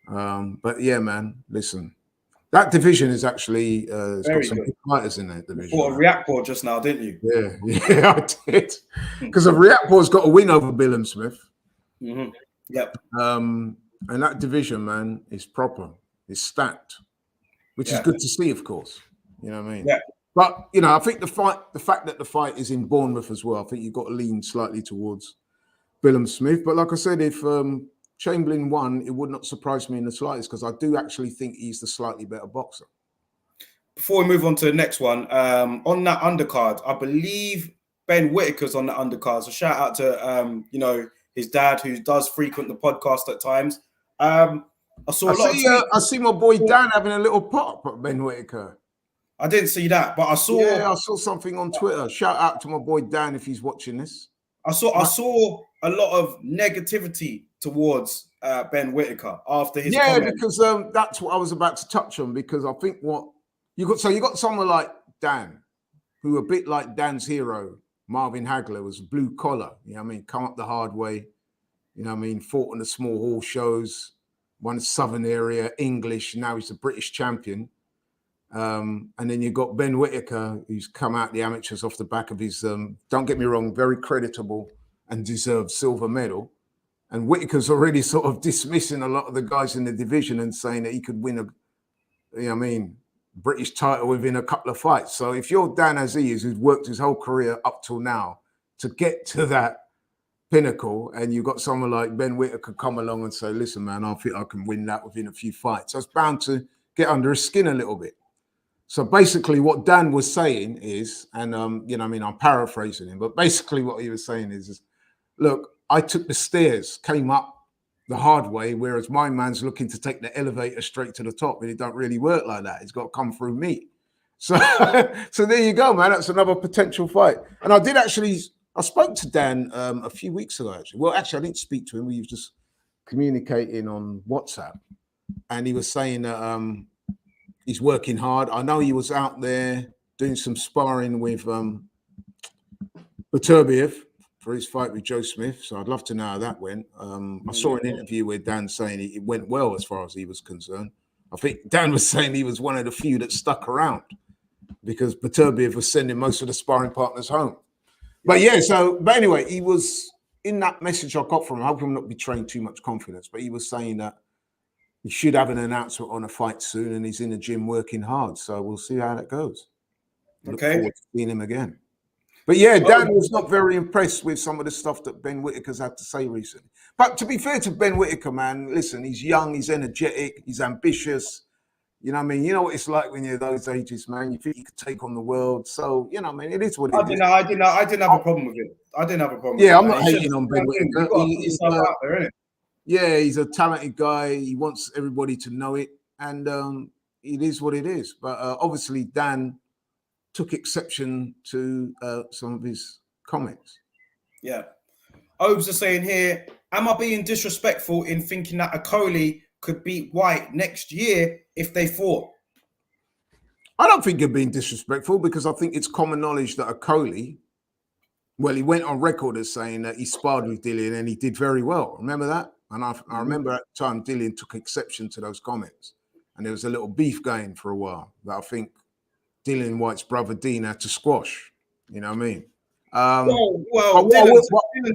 But yeah, man, listen. That division is actually got some good fighters in that division. You fought Arriola just now, didn't you? Yeah, I did. Because Arriola's got a win over Billum Smith. Mm-hmm. Yep. And that division, man, is proper. It's stacked, which is good to see, of course. You know what I mean? Yeah. But I think the fact that the fight is in Bournemouth as well, I think you've got to lean slightly towards Billum Smith. But like I said, if Chamberlain won, it would not surprise me in the slightest because I do actually think he's the slightly better boxer. Before we move on to the next one, on that undercard, I believe Ben Whittaker's on the undercard. So shout out to his dad who does frequent the podcast at times. I see my boy Dan having a little pop at Ben Whittaker. I didn't see that, but I saw something on Twitter. Shout out to my boy Dan if he's watching this. I saw a lot of negativity towards Ben Whittaker after his comment. Because that's what I was about to touch on. Because I think what you got someone like Dan, who a bit like Dan's hero Marvin Hagler was blue collar. Come up the hard way. Fought on the small hall shows, won Southern area English. Now he's a British champion. And then you've got Ben Whittaker, who's come out the amateurs off the back of his, don't get me wrong, very creditable and deserved silver medal. And Whittaker's already sort of dismissing a lot of the guys in the division and saying that he could win British title within a couple of fights. So if you're Dan Aziz, who's worked his whole career up till now to get to that pinnacle, and you've got someone like Ben Whittaker come along and say, listen, man, I think I can win that within a few fights. So it's bound to get under his skin a little bit. So basically what Dan was saying is, and I'm paraphrasing him, but basically what he was saying is, look, I took the stairs, came up the hard way, whereas my man's looking to take the elevator straight to the top, and it don't really work like that. It's got to come through me. So, so there you go, man. That's another potential fight. And I spoke to Dan a few weeks ago, actually. Well, actually, I didn't speak to him. We were just communicating on WhatsApp, and he was saying that he's working hard. I know he was out there doing some sparring with Beterbiev for his fight with Joe Smith. So I'd love to know how that went. I saw an interview with Dan saying it went well as far as he was concerned. I think Dan was saying he was one of the few that stuck around because Beterbiev was sending most of the sparring partners home. But anyway, he was in that message I got from him. I hope I'm not betraying too much confidence, but he was saying that he should have an announcement on a fight soon, and he's in the gym working hard. So we'll see how that goes. Look forward to seeing him again. But yeah, Dan was not very impressed with some of the stuff that Ben Whittaker's had to say recently. But to be fair to Ben Whittaker, man, listen, he's young, he's energetic, he's ambitious. You know what I mean? You know what it's like when you're those ages, man. You think you could take on the world. So, it is what it is. I didn't have a problem with it. I'm not hating on Ben Whittaker. He's a talented guy. He wants everybody to know it. And it is what it is. But obviously, Dan took exception to some of his comments. Yeah. Obes are saying here, am I being disrespectful in thinking that a Coley could beat White next year if they fought? I don't think you're being disrespectful because I think it's common knowledge that a Coley, well, he went on record as saying that he sparred with Dillian and he did very well. Remember that? And I remember at the time Dillian took exception to those comments. And there was a little beef going for a while that I think Dillian White's brother Dean had to squash. You know what I mean? Dylan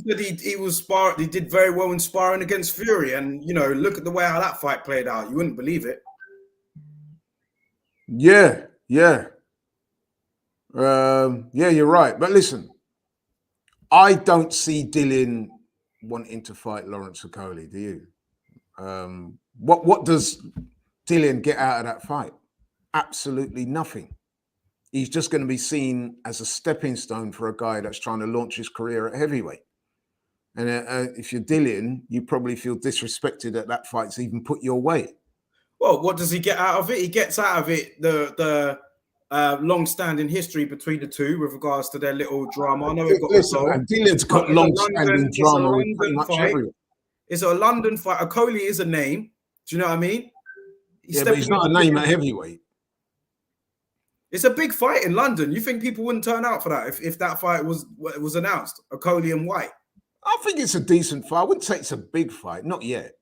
said he was sparring. He did very well in sparring against Fury, and look at the way how that fight played out. You wouldn't believe it. Yeah, yeah. Yeah, you're right. But listen, I don't see Dillian wanting to fight Lawerence or Coley, do you? What does Dillian get out of that fight? Absolutely nothing. He's just going to be seen as a stepping stone for a guy that's trying to launch his career at heavyweight. And if you're Dillian, you probably feel disrespected that fight's even put your way. Well, what does he get out of it? He gets out of it the long-standing history between the two with regards to their little drama. I know it got listen, Dillian's got long-standing drama with pretty much everyone. It's a London fight. A Coley is a name. Do you know what I mean? But he's not a name at heavyweight. It's a big fight in London. You think people wouldn't turn out for that if that fight was announced? A Coley and White. I think it's a decent fight. I wouldn't say it's a big fight, not yet.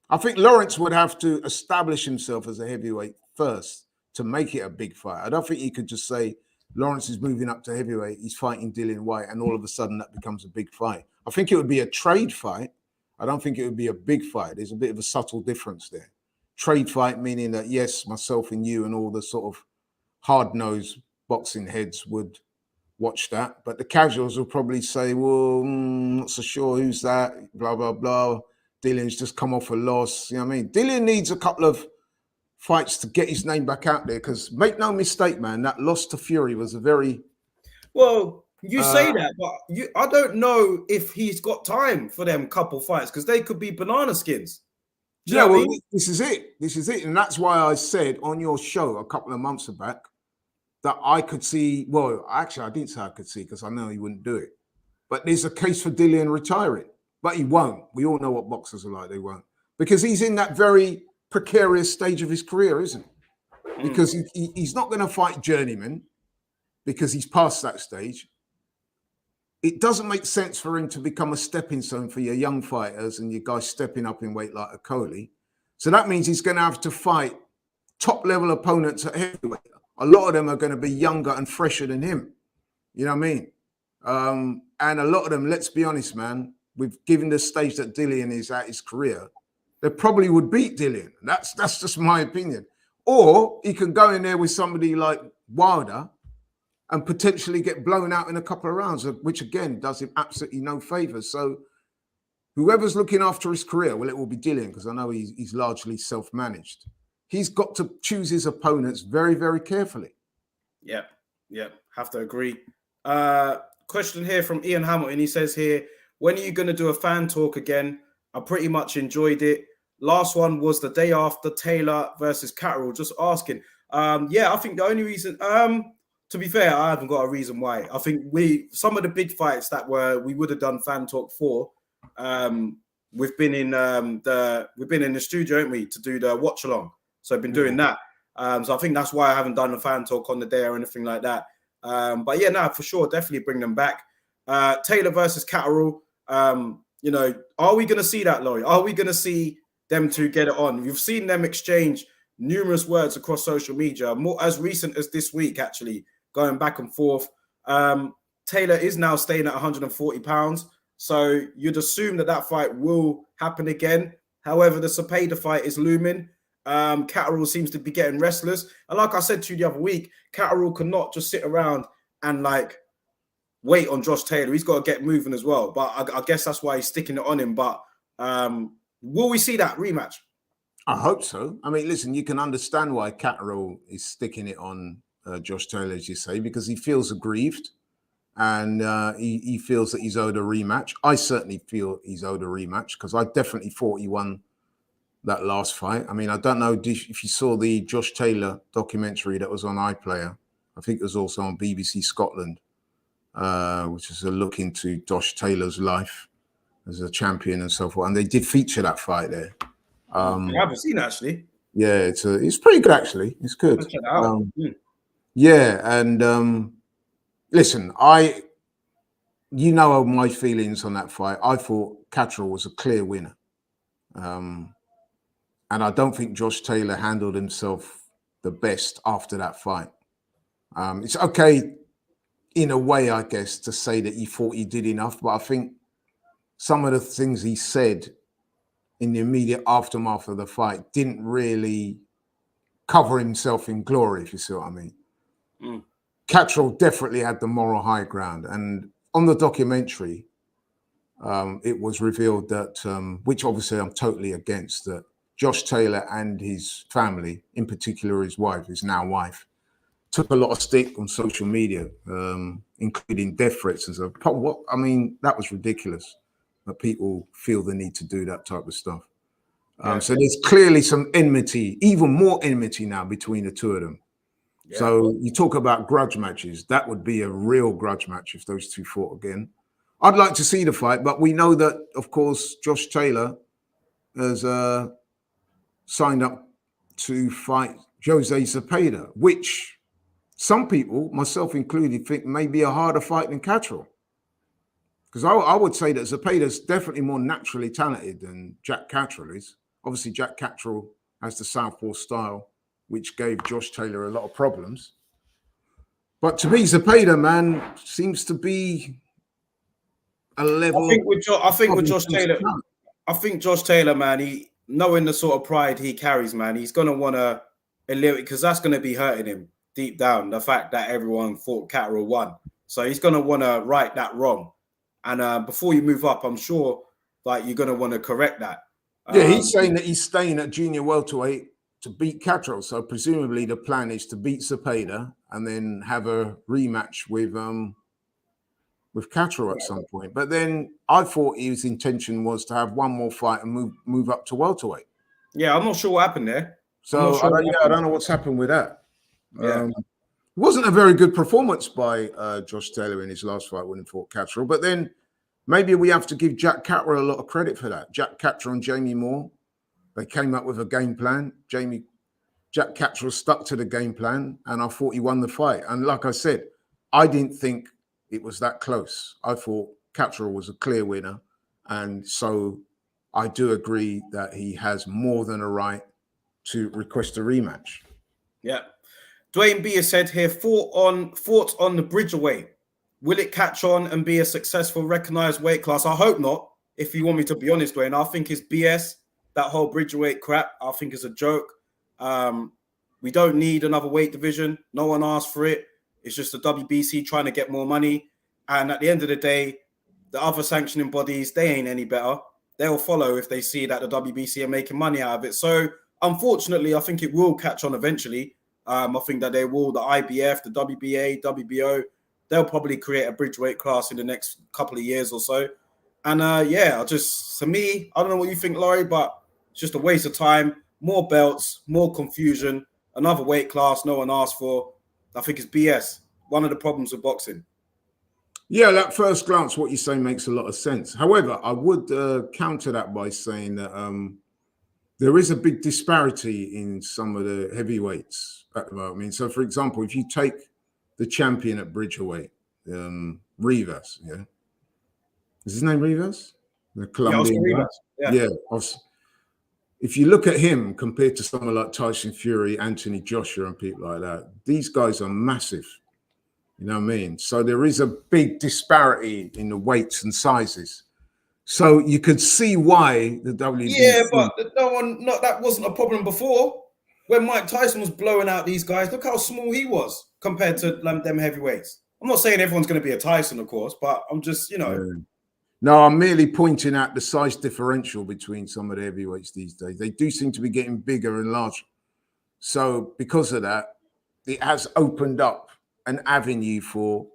I think Lawerence would have to establish himself as a heavyweight first to make it a big fight. I don't think you could just say Lawerence is moving up to heavyweight, he's fighting Dillian White, and all of a sudden that becomes a big fight. I think it would be a trade fight. I don't think it would be a big fight. There's a bit of a subtle difference there. Trade fight meaning that, yes, myself and you and all the sort of hard-nosed boxing heads would watch that, but the casuals will probably say, well, not so sure who's that, blah, blah, blah. Dillian's just come off a loss. You know what I mean? Dillian needs a couple of fights to get his name back out there, because make no mistake, man, that loss to Fury was a very... Well, you say that, but I don't know if he's got time for them couple fights, because they could be banana skins. Yeah, well, I mean? This is it. This is it. And that's why I said on your show a couple of months back that I could see, well, actually, I didn't say I could see because I know he wouldn't do it. But there's a case for Dillian retiring. But he won't. We all know what boxers are like. They won't. Because he's in that very precarious stage of his career, isn't he? Because he's not going to fight journeyman because he's past that stage. It doesn't make sense for him to become a stepping stone for your young fighters and your guys stepping up in weight like a Coley. So that means he's going to have to fight top-level opponents at heavyweight. A lot of them are going to be younger and fresher than him. You know what I mean? And a lot of them, let's be honest, man, given the stage that Dillian is at his career, they probably would beat Dillian. That's just my opinion. Or he can go in there with somebody like Wilder and potentially get blown out in a couple of rounds, which again does him absolutely no favors. So whoever's looking after his career, well, it will be Dillian, because I know he's largely self-managed. He's got to choose his opponents very, very carefully. Yep, have to agree. Question here from Ian Hamilton. He says here, when are you going to do a fan talk again? I pretty much enjoyed it. Last one was the day after Taylor versus Catterall. Just asking. Yeah, I think the only reason, to be fair, I haven't got a reason why. I think some of the big fights that we would have done fan talk for, we've been in the studio, haven't we, to do the watch along. So I've been doing that. So I think that's why I haven't done a fan talk on the day or anything like that. But yeah, no, for sure, definitely bring them back. Taylor versus Catterall. You know, are we going to see that, Laurie? Are we going to see them two get it on? You've seen them exchange numerous words across social media, more as recent as this week, actually, going back and forth. Taylor is now staying at 140 pounds. So you'd assume that fight will happen again. However, the Cepeda fight is looming. Catterall seems to be getting restless. And like I said to you the other week, Catterall cannot just sit around and like wait on Josh Taylor. He's got to get moving as well. But I guess that's why he's sticking it on him. But will we see that rematch? I hope so. I mean, listen, you can understand why Catterall is sticking it on Josh Taylor, as you say, because he feels aggrieved and he feels that he's owed a rematch. I certainly feel he's owed a rematch because I definitely thought he won that last fight. I mean, I don't know if you saw the Josh Taylor documentary that was on iPlayer. I think it was also on BBC Scotland, which is a look into Josh Taylor's life as a champion and so forth. And they did feature that fight there. I haven't seen it, actually. Yeah, it's pretty good, actually. It's good. Check it out. Yeah, and listen, you know my feelings on that fight. I thought Catterall was a clear winner. And I don't think Josh Taylor handled himself the best after that fight. It's okay, in a way, I guess, to say that he thought he did enough, but I think some of the things he said in the immediate aftermath of the fight didn't really cover himself in glory, if you see what I mean. Cattrall definitely had the moral high ground. And on the documentary, it was revealed that, which obviously I'm totally against, that Josh Taylor and his family, in particular his wife, his now wife, took a lot of stick on social media, including death threats and stuff. What I mean, that was ridiculous that people feel the need to do that type of stuff. So there's clearly some enmity, even more enmity now between the two of them. Yeah. So you talk about grudge matches. That would be a real grudge match if those two fought again. I'd like to see the fight, but we know that, of course, Josh Taylor has signed up to fight Jose Zepeda, which some people, myself included, think may be a harder fight than Cattrall. Because I would say that Zepeda's definitely more naturally talented than Jack Cattrall is. Obviously, Jack Cattrall has the southpaw style, which gave Josh Taylor a lot of problems. But to me, Zepeda, man, seems to be a level. I think with Josh Taylor, I think Josh Taylor, man, he knowing the sort of pride he carries, man, he's gonna want to eliminate, because that's gonna be hurting him deep down. The fact that everyone thought Cattrall won, so he's gonna want to right that wrong. And before you move up, I'm sure like you're gonna want to correct that. Yeah, he's saying that he's staying at junior welterweight to beat Cattrall. So presumably the plan is to beat Zepeda and then have a rematch with Cattrall at some point. But then I thought his intention was to have one more fight and move up to welterweight. Yeah, I'm not sure what happened there. So I don't know what's happened with that. Yeah. It wasn't a very good performance by Josh Taylor in his last fight when he fought Cattrall. But then maybe we have to give Jack Cattrall a lot of credit for that. Jack Cattrall and Jamie Moore, they came up with a game plan. Jack Cattrall stuck to the game plan, and I thought he won the fight. And like I said, I didn't think it was that close. I thought Cattrall was a clear winner. And so I do agree that he has more than a right to request a rematch. Yeah. Dwayne B has said here, fought on the bridgerweight. Will it catch on and be a successful, recognized weight class? I hope not. If you want me to be honest, Dwayne, I think it's BS. That whole bridgerweight crap, I think is a joke. We don't need another weight division. No one asked for it. It's just the WBC trying to get more money. And at the end of the day, the other sanctioning bodies, they ain't any better. They'll follow if they see that the WBC are making money out of it. So unfortunately, I think it will catch on eventually. I think that they will, the IBF, the WBA, WBO, they'll probably create a bridgeweight class in the next couple of years or so. And to me, I don't know what you think, Laurie, but it's just a waste of time. More belts, more confusion, another weight class no one asked for. I think it's BS. One of the problems with boxing. Yeah, at first glance, what you say makes a lot of sense. However, I would counter that by saying that there is a big disparity in some of the heavyweights at the moment. I mean, so for example, if you take the champion at bridgerweight, Rivas, yeah, is his name Rivas? The Colombian guy? Yeah. If you look at him compared to someone like Tyson Fury, Anthony Joshua, and people like that, these guys are massive. You know what I mean? So there is a big disparity in the weights and sizes. So you could see why the WBC. Yeah, but that wasn't a problem before. When Mike Tyson was blowing out these guys, look how small he was compared to them heavyweights. I'm not saying everyone's going to be a Tyson, of course, but I'm just, Yeah. No, I'm merely pointing out the size differential between some of the heavyweights these days. They do seem to be getting bigger and larger. So because of that, it has opened up an avenue for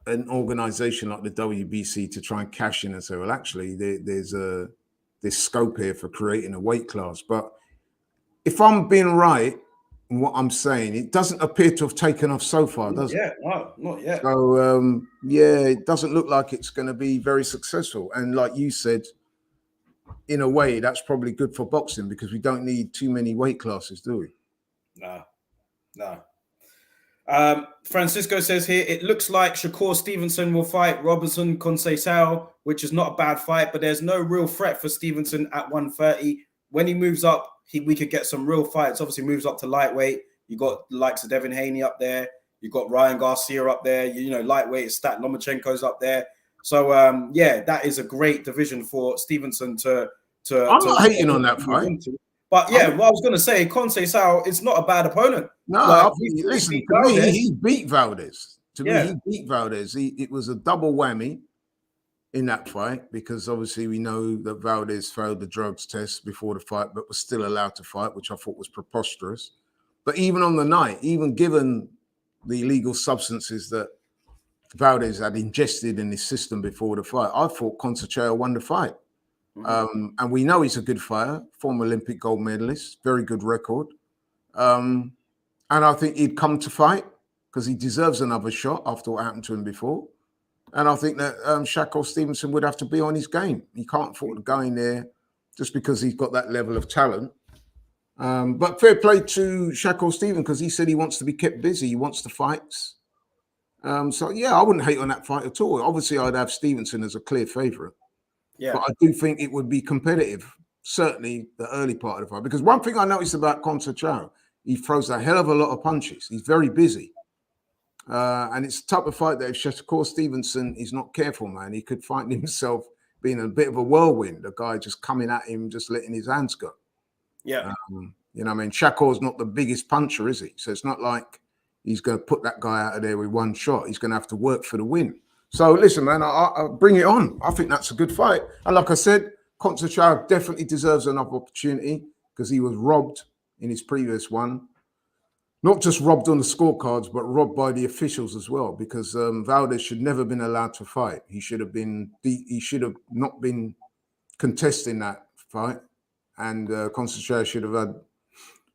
an organization like the WBC to try and cash in and say, well, actually, there's scope here for creating a weight class. But if I'm being right in what I'm saying, it doesn't appear to have taken off so far, does it? Yeah, no, not yet. So, it doesn't look like it's going to be very successful. And like you said, in a way, that's probably good for boxing because we don't need too many weight classes, do we? No. Francisco says here, it looks like Shakur Stevenson will fight Robertson Conceicao, which is not a bad fight, but there's no real threat for Stevenson at 130. When he moves up, we could get some real fights. Obviously, moves up to lightweight. You got the likes of Devin Haney up there. You got Ryan Garcia up there. Lightweight Stat Lomachenko's up there. So that is a great division for Stevenson to. I'm not hating on that fight. But yeah, what I was going to say, Conceicao is not a bad opponent. No, like, listen, to me, he beat Valdez. To me, he beat Valdez. It was a double whammy in that fight, because obviously we know that Valdez failed the drugs test before the fight, but was still allowed to fight, which I thought was preposterous. But even on the night, even given the illegal substances that Valdez had ingested in his system before the fight, I thought Conceicao won the fight. And we know he's a good fighter, former Olympic gold medalist, very good record. And I think he'd come to fight because he deserves another shot after what happened to him before. And I think that Shakur Stevenson would have to be on his game. He can't afford to go in there just because he's got that level of talent. But fair play to Shakur Stevenson, because he said he wants to be kept busy. He wants the fights. So, yeah, I wouldn't hate on that fight at all. Obviously, I'd have Stevenson as a clear favourite. Yeah. But I do think it would be competitive, certainly the early part of the fight. Because one thing I noticed about Conceicao, he throws a hell of a lot of punches. He's very busy. And it's the type of fight that if Shakur Stevenson is not careful, man, he could find himself being a bit of a whirlwind, a guy just coming at him, just letting his hands go. Yeah. You know what I mean? Shakur's not the biggest puncher, is he? So it's not like he's going to put that guy out of there with one shot. He's going to have to work for the win. So listen, man, I'll bring it on. I think that's a good fight. And like I said, Conceicao definitely deserves another opportunity because he was robbed in his previous one. Not just robbed on the scorecards, but robbed by the officials as well, because Valdez should never have been allowed to fight. He should have not been contesting that fight. And Conceicao should have had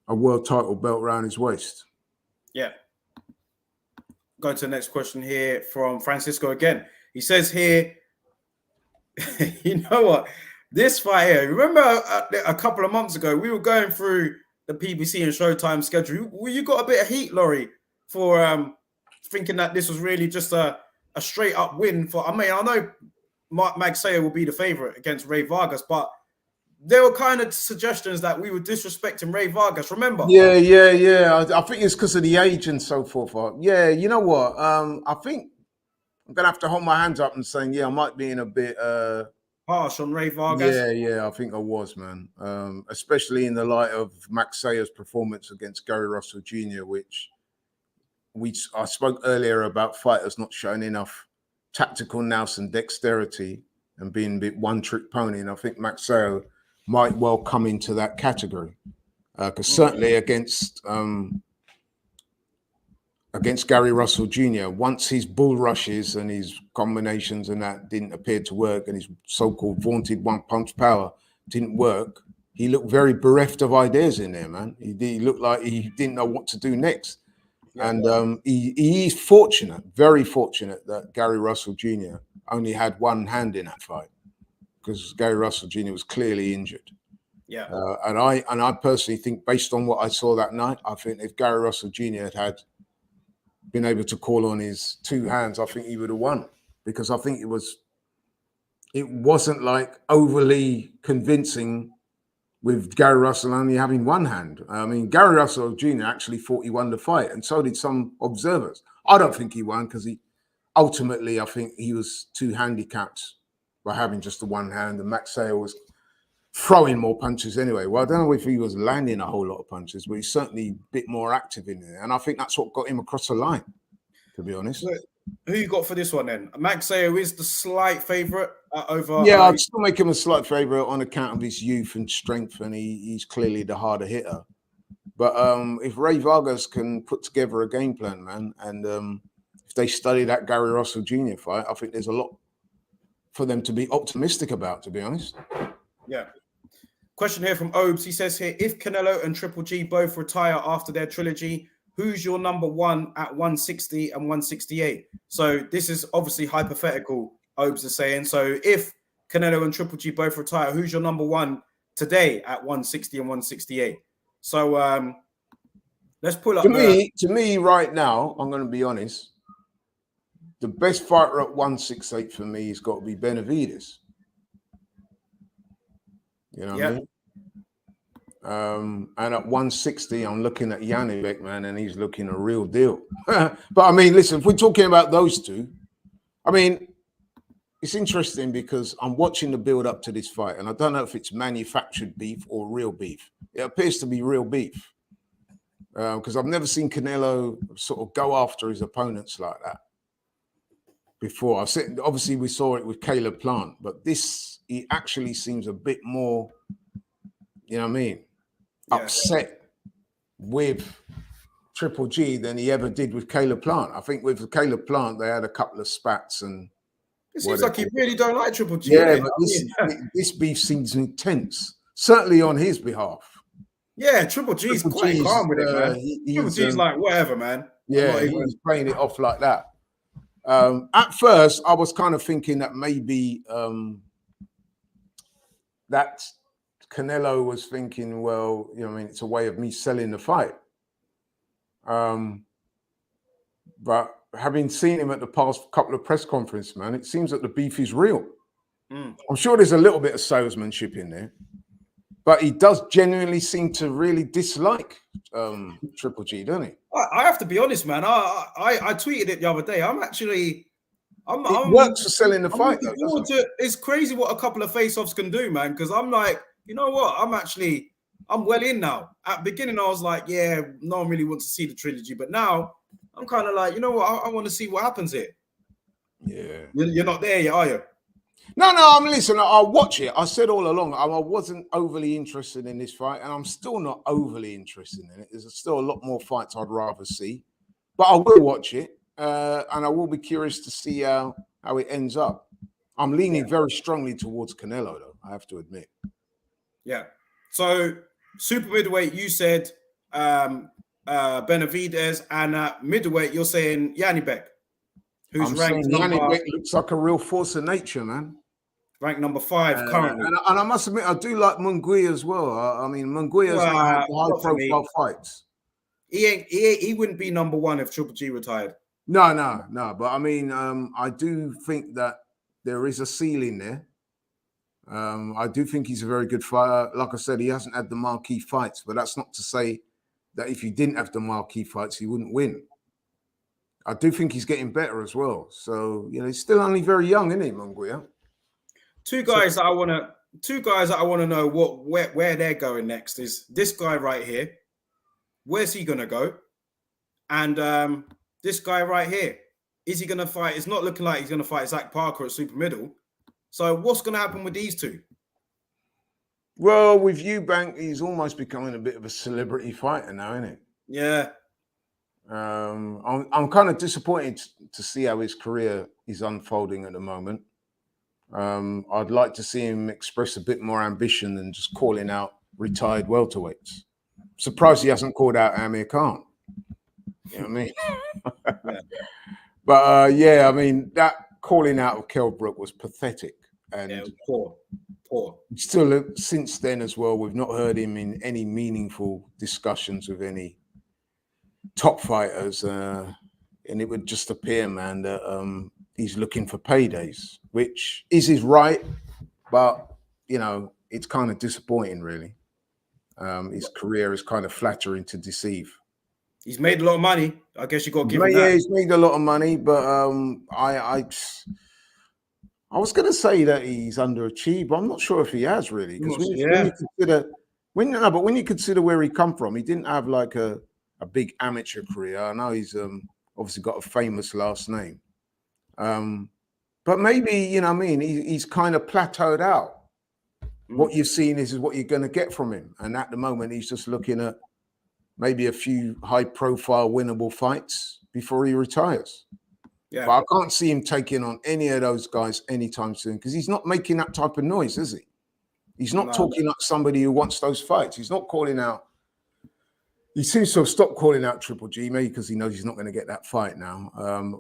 a world title belt around his waist. Yeah. Going to the next question here from Francisco again. He says here, you know what? This fight here, remember a couple of months ago, we were going through the PBC and Showtime schedule. You got a bit of heat, Laurie, for thinking that this was really just a straight up win for. I mean, I know Maguire will be the favorite against Ray Vargas, but there were kind of suggestions that we were disrespecting Ray Vargas. Remember? Yeah. I think it's because of the age and so forth. Yeah, you know what? I think I'm gonna have to hold my hands up and saying, yeah, I might be in a bit harsh on Ray Vargas. Yeah, I think I was, man. Especially in the light of Maguire's performance against Gary Russell Jr., which I spoke earlier about fighters not showing enough tactical nous and dexterity and being a bit one-trick pony. And I think Maguire might well come into that category. Because certainly against Gary Russell Jr., once his bull rushes and his combinations and that didn't appear to work, and his so-called vaunted one-punch power didn't work, he looked very bereft of ideas in there, man. He looked like he didn't know what to do next. Yeah. And he is fortunate, very fortunate, that Gary Russell Jr. only had one hand in that fight, because Gary Russell Jr. was clearly injured. Yeah. And I personally think, based on what I saw that night, I think if Gary Russell Jr. had been able to call on his two hands, I think he would have won, because I think it wasn't like overly convincing with Gary Russell only having one hand. I mean, Gary Russell Jr. actually thought he won the fight, and so did some observers. I don't think he won, because I think he was too handicapped by having just the one hand, and Maguire was throwing more punches anyway. Well, I don't know if he was landing a whole lot of punches, but he's certainly a bit more active in there. And I think that's what got him across the line, to be honest. Who you got for this one then? Maguire is the slight favourite over... Yeah, I'd still make him a slight favourite on account of his youth and strength, and he's clearly the harder hitter. But if Ray Vargas can put together a game plan, man, and if they study that Gary Russell Jr. fight, I think there's a lot for them to be optimistic about, to be honest. Yeah. Question here from Obes. He says here, if Canelo and Triple G both retire after their trilogy, who's your number one at 160 and 168? So this is obviously hypothetical, Obes is saying. So if Canelo and Triple G both retire, who's your number one today at 160 and 168? So let's pull up. To me, right now, I'm going to be honest, the best fighter at 168 for me has got to be Benavidez. You know what I mean? And at 160, I'm looking at Janibek, man, and he's looking a real deal. But I mean, listen, if we're talking about those two, I mean, it's interesting because I'm watching the build up to this fight, and I don't know if it's manufactured beef or real beef. It appears to be real beef because I've never seen Canelo sort of go after his opponents like that before. Obviously, we saw it with Caleb Plant, but he actually seems a bit more, you know what I mean, upset with Triple G than he ever did with Caleb Plant. I think with Caleb Plant, they had a couple of spats and. It seems like you really don't like Triple G. Yeah, but this beef seems intense, certainly on his behalf. Yeah, Triple G's quite calm with it, man. Triple G's like, whatever, man. Yeah, he's playing it off like that. At first, I was kind of thinking that maybe that Canelo was thinking, well, you know, I mean, it's a way of me selling the fight. But having seen him at the past couple of press conferences, man, it seems that the beef is real. I'm sure there's a little bit of salesmanship in there, but he does genuinely seem to really dislike Triple G, doesn't he? I have to be honest, man. I tweeted it the other day. It works for selling the fight, though, doesn't it? It's crazy what a couple of face-offs can do, man, because I'm like, you know what? I'm well in now. At the beginning, I was like, yeah, no one really wants to see the trilogy, but now I'm kind of like, you know what? I want to see what happens here. Yeah. You're not there yet, are you? No, I mean, listen, I'll watch it. I said all along, I wasn't overly interested in this fight, and I'm still not overly interested in it. There's still a lot more fights I'd rather see, but I will watch it, and I will be curious to see how it ends up. I'm leaning very strongly towards Canelo, though, I have to admit. Yeah. So, super middleweight, you said Benavidez, and middleweight, you're saying Janibek, who's ranked number... Janibek looks like a real force of nature, man. Ranked number 5 currently. And I must admit, I do like Maguire as well. I mean, Maguire's had high-profile fights. He wouldn't be number 1 if Triple G retired. No. But I mean, I do think that there is a ceiling there. I do think he's a very good fighter. Like I said, he hasn't had the marquee fights, but that's not to say that if he didn't have the marquee fights, he wouldn't win. I do think he's getting better as well. So, you know, he's still only very young, isn't he, Maguire? Two guys that I want to know where they're going next is this guy right here. Where's he gonna go? And this guy right here. Is he gonna fight? It's not looking like he's gonna fight Zach Parker at super middle. So what's gonna happen with these two? Well, with Eubank, he's almost becoming a bit of a celebrity fighter now, isn't it? Yeah. I'm kind of disappointed to see how his career is unfolding at the moment. I'd like to see him express a bit more ambition than just calling out retired welterweights. Surprised he hasn't called out Amir Khan. You know what I mean? Yeah. But yeah, I mean, that calling out of Kell Brook was pathetic. And yeah, poor. Still, since then as well, we've not heard him in any meaningful discussions with any top fighters. And it would just appear, man, that he's looking for paydays, which is his right. But, you know, it's kind of disappointing, really. His career is kind of flattering to deceive. He's made a lot of money. I guess you got to give him that. Yeah, he's made a lot of money, but I was going to say that he's underachieved, but I'm not sure if he has really. Because when you consider where he come from, he didn't have like a big amateur career. I know he's obviously got a famous last name, but maybe, you know what I mean, he's kind of plateaued out. What you've seen is what you're going to get from him, and at the moment, he's just looking at maybe a few high-profile, winnable fights before he retires. Yeah, but I can't see him taking on any of those guys anytime soon because he's not making that type of noise, is he? He's not talking like somebody who wants those fights. He's not calling out. He seems to have stopped calling out Triple G, maybe because he knows he's not going to get that fight now.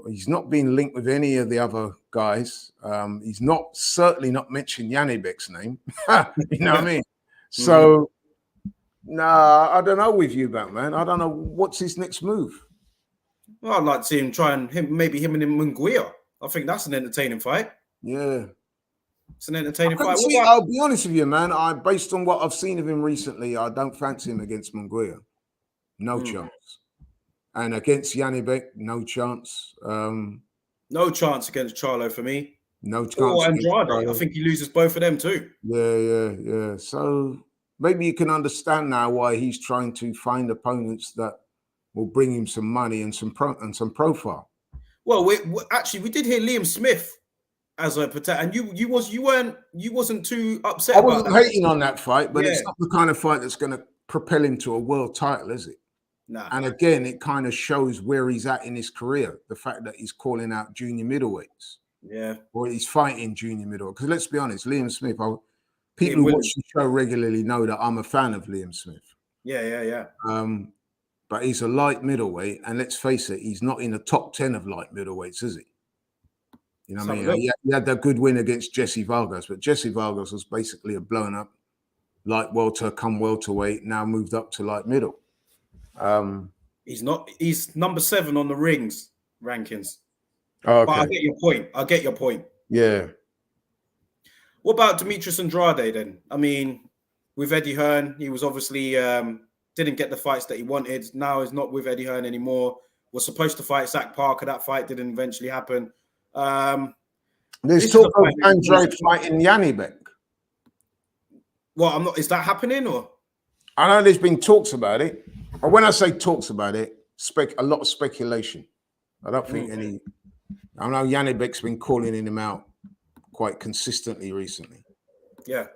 He's not been linked with any of the other guys. He's certainly not mentioned Janibek's name. You know what I mean? So, I don't know with you, man. I don't know what's his next move. Well, I'd like to see him try and maybe him and Maguire. I think that's an entertaining fight. Yeah. It's an entertaining fight. I'll be honest with you, man. Based on what I've seen of him recently, I don't fancy him against Maguire. No chance. And against Janibek, no chance. No chance against Charlo for me. No chance. Or Andrade. I think he loses both of them too. Yeah. So maybe you can understand now why he's trying to find opponents that will bring him some money and some profile. Well, we did hear Liam Smith as a and you wasn't too upset. I wasn't hating on that fight, but yeah. It's not the kind of fight that's going to propel him to a world title, is it? Nah. And again, it kind of shows where he's at in his career. The fact that he's calling out junior middleweights. Yeah. Or he's fighting junior middleweight. Because let's be honest, Liam Smith, people who watch the show regularly know that I'm a fan of Liam Smith. Yeah. But he's a light middleweight, and let's face it, he's not in the top 10 of light middleweights, is he? You know what I mean? He had that good win against Jesse Vargas, but Jesse Vargas was basically a blown up light welter, come welterweight, now moved up to light middle. He's number 7 on the rings rankings. Oh, okay. But I get your point. Yeah. What about Demetrius Andrade then? I mean, with Eddie Hearn, he was obviously didn't get the fights that he wanted. Now he's not with Eddie Hearn anymore. Was supposed to fight Zach Parker. That fight didn't eventually happen. There's talk of Andrade fighting Janibek. Well, Is that happening or? I know there's been talks about it. But when I say talks about it, a lot of speculation. I don't think any. I know Janibek's been calling him out quite consistently recently. Yeah.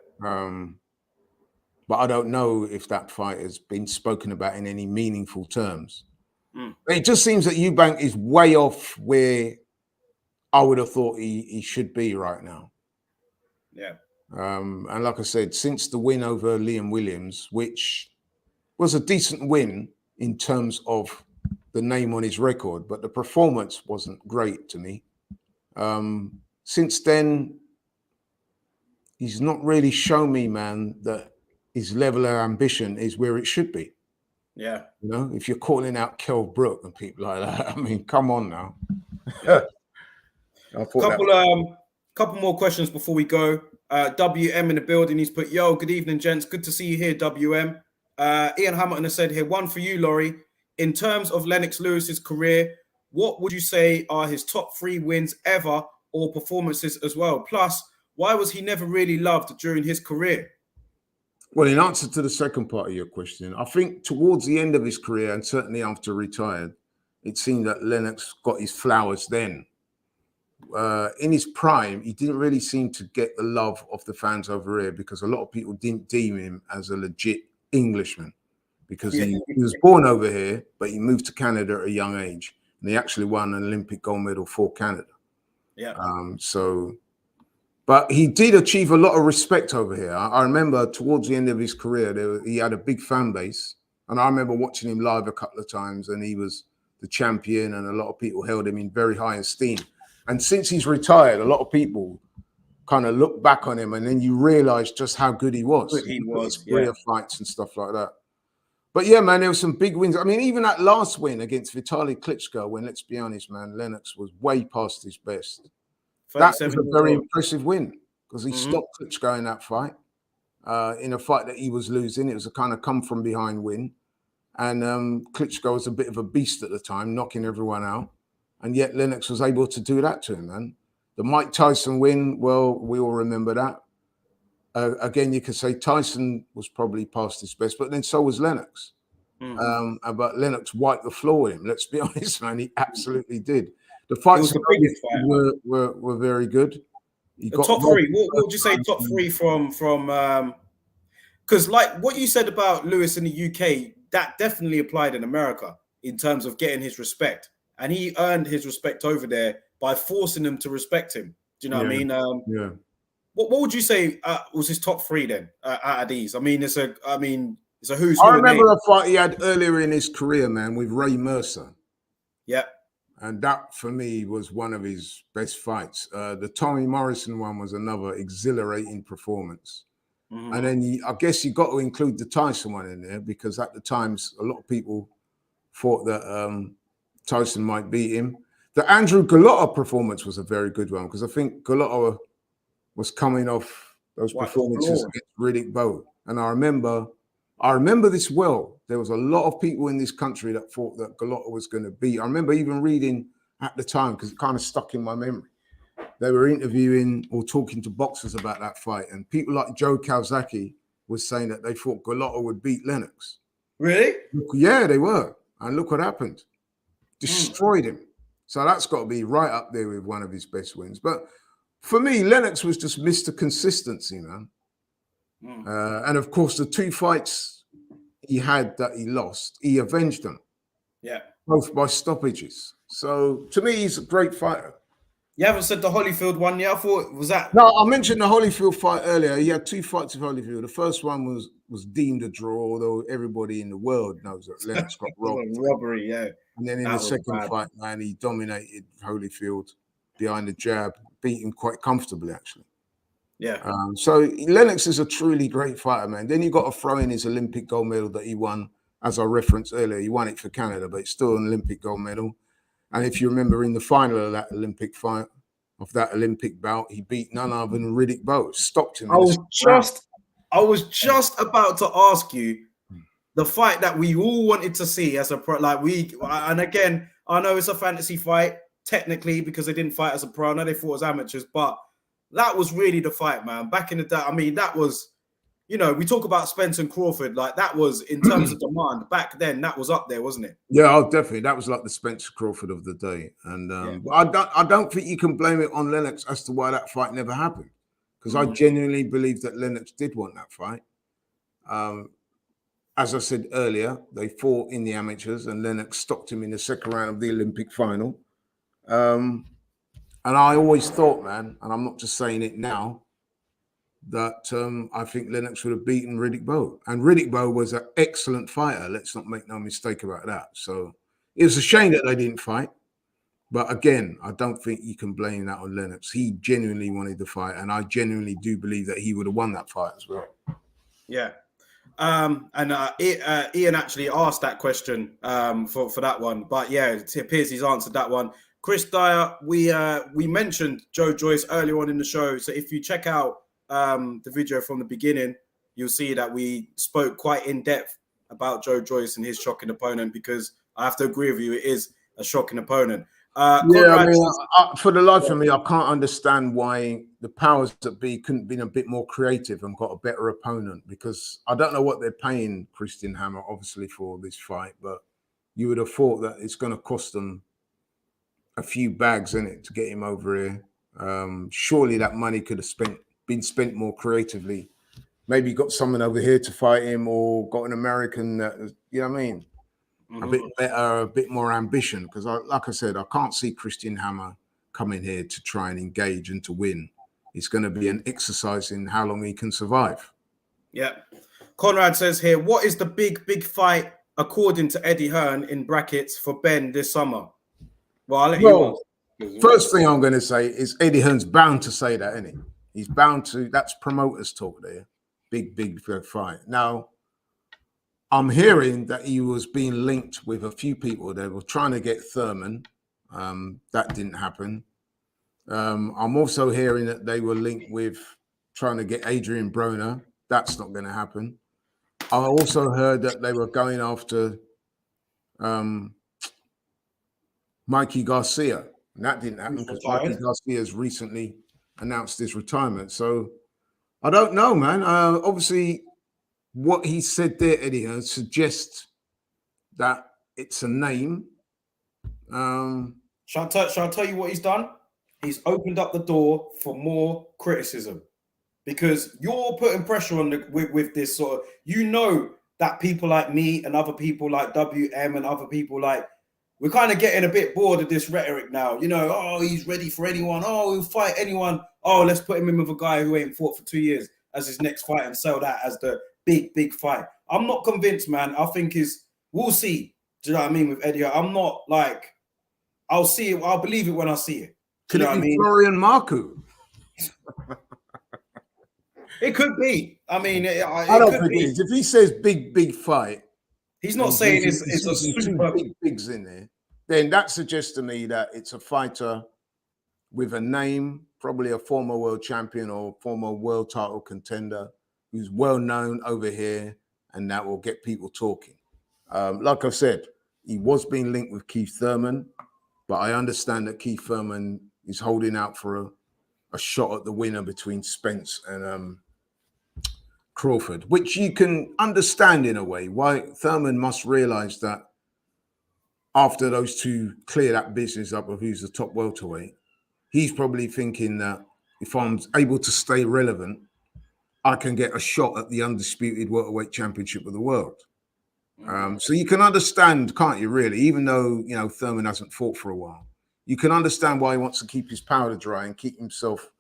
But I don't know if that fight has been spoken about in any meaningful terms. It just seems that Eubank is way off where I would have thought he should be right now. Yeah. And like I said, since the win over Liam Williams, which was a decent win in terms of the name on his record, but the performance wasn't great to me. Since then, he's not really shown me, man, that his level of ambition is where it should be. Yeah. You know, if you're calling out Kell Brook and people like that, I mean, come on now. Couple more questions before we go. WM in the building. He's put, yo, good evening, gents. Good to see you here, WM. Ian Hamilton has said here, one for you, Laurie. In terms of Lennox Lewis's career, what would you say are his top 3 wins ever or performances as well? Plus, why was he never really loved during his career? Well, in answer to the second part of your question, I think towards the end of his career and certainly after retired, it seemed that Lennox got his flowers then. In his prime, he didn't really seem to get the love of the fans over here because a lot of people didn't deem him as a legit Englishman because he was born over here, but he moved to Canada at a young age. And he actually won an Olympic gold medal for Canada. Yeah. But he did achieve a lot of respect over here. I remember towards the end of his career, he had a big fan base. And I remember watching him live a couple of times and he was the champion and a lot of people held him in very high esteem. And since he's retired, a lot of people kind of look back on him and then you realize just how good he was. Good he was, career fights and stuff like that. But yeah, man, there were some big wins. I mean, even that last win against Vitaly Klitschko, when, let's be honest, man, Lennox was way past his best. That was a very impressive win because he stopped Klitschko in that fight, in a fight that he was losing. It was a kind of come from behind win. And Klitschko was a bit of a beast at the time, knocking everyone out. And yet Lennox was able to do that to him, man. The Mike Tyson win, well, we all remember that. Again, you could say Tyson was probably past his best, but then so was Lennox. But Lennox wiped the floor with him. Let's be honest, man. He absolutely did. The fights were very good. Top 3. What would you say top 3 from because like what you said about Lewis in the UK, that definitely applied in America in terms of getting his respect. And he earned his respect over there by forcing them to respect him. Do you know what I mean? What would you say was his top 3 then out of these? I mean, it's a who's who. I remember a fight he had earlier in his career, man, with Ray Mercer. Yeah. And that, for me, was one of his best fights. The Tommy Morrison one was another exhilarating performance. And then I guess you got to include the Tyson one in there because at the times, a lot of people thought that Tyson might beat him. The Andrew Golota performance was a very good one because I think Golota was coming off those performances against Riddick Bowe. And I remember this well. There was a lot of people in this country that thought that Golota was going to beat. I remember even reading at the time, because it kind of stuck in my memory, they were interviewing or talking to boxers about that fight, and people like Joe Calzaghe was saying that they thought Golotto would beat Lennox. Really? Yeah, they were. And look what happened. Destroyed him. So that's got to be right up there with one of his best wins. But for me, Lennox was just Mr. Consistency, man. And of course, the 2 fights he had that he lost, he avenged them. Yeah. Both by stoppages. So to me, he's a great fighter. You haven't said the Holyfield one yet? I thought, was that? No, I mentioned the Holyfield fight earlier. He had 2 fights with Holyfield. The first one was deemed a draw, although everybody in the world knows that Lennox got robbed. Robbery, yeah. And then in the second fight, man, he dominated Holyfield behind the jab, beat him quite comfortably, actually. Yeah. So Lennox is a truly great fighter, man. Then you got to throw in his Olympic gold medal that he won, as I referenced earlier. He won it for Canada, but it's still an Olympic gold medal. And if you remember, in the final of that Olympic fight, of that Olympic bout, he beat none other than Riddick Bowe. Stopped him. I was just about to ask you the fight that we all wanted to see as a pro. And again, I know it's a fantasy fight technically because they didn't fight as a pro. I know they fought as amateurs, but that was really the fight, man. Back in the day, I mean, that was. You know, we talk about Spence and Crawford, like that was in terms of demand back then. That was up there, wasn't it? Yeah, definitely. That was like the Spence Crawford of the day, and I don't think you can blame it on Lennox as to why that fight never happened, because I genuinely believe that Lennox did want that fight. As I said earlier, they fought in the amateurs, and Lennox stopped him in the second round of the Olympic final. And I always thought, man, and I'm not just saying it now, that I think Lennox would have beaten Riddick Bowe. And Riddick Bowe was an excellent fighter. Let's not make no mistake about that. So it was a shame that they didn't fight. But again, I don't think you can blame that on Lennox. He genuinely wanted the fight. And I genuinely do believe that he would have won that fight as well. Yeah. Ian actually asked that question for that one. But yeah, it appears he's answered that one. Chris Dyer, we mentioned Joe Joyce earlier on in the show. So if you check out the video from the beginning, you'll see that we spoke quite in depth about Joe Joyce and his shocking opponent, because I have to agree with you, it is a shocking opponent. For the life of me, I can't understand why the powers that be couldn't have been a bit more creative and got a better opponent, because I don't know what they're paying Christian Hammer, obviously, for this fight, but you would have thought that it's going to cost them a few bags in it to get him over here. Surely that money could have been spent more creatively. Maybe got someone over here to fight him, or got an American that, you know what I mean? A bit better, a bit more ambition. Because like I said, I can't see Christian Hammer coming here to try and engage and to win. It's going to be an exercise in how long he can survive. Yeah. Conrad says here, what is the big fight according to Eddie Hearn in brackets for Ben this summer? Well, I'll let you answer. First thing I'm going to say is Eddie Hearn's bound to say that, isn't he? He's bound to. That's promoters talk there. Big fight. Now, I'm hearing that he was being linked with a few people. They were trying to get Thurman. That didn't happen. I'm also hearing that they were linked with trying to get Adrian Broner. That's not going to happen. I also heard that they were going after Mikey Garcia. And that didn't happen because Mikey Garcia has recently announced his retirement. So I don't know, man. Obviously, what he said there, Eddie, suggests that it's a name. Shall I tell you what he's done? He's opened up the door for more criticism, because you're putting pressure on with this sort of, you know, that people like me and other people like WM and other people like, we're kind of getting a bit bored of this rhetoric now. You know, oh, he's ready for anyone. Oh, he'll fight anyone. Oh, let's put him in with a guy who ain't fought for 2 years as his next fight and sell that as the big fight. I'm not convinced, man. I think we'll see. Do you know what I mean? With Eddie, I'm not like, I'll see it. I'll believe it when I see it. Could it be Florian Marku? It could be. I mean, I don't think it is. If he says big fight, he's not saying it's a super bigs in there. Then that suggests to me that it's a fighter with a name, probably a former world champion or former world title contender, who's well known over here, and that will get people talking. Like I said, he was being linked with Keith Thurman, but I understand that Keith Thurman is holding out for a shot at the winner between Spence and Crawford, which you can understand in a way why Thurman must realize that after those two clear that business up of who's the top welterweight, he's probably thinking that if I'm able to stay relevant, I can get a shot at the undisputed welterweight championship of the world. So you can understand, can't you, really, even though, you know, Thurman hasn't fought for a while, you can understand why he wants to keep his powder dry and keep himself,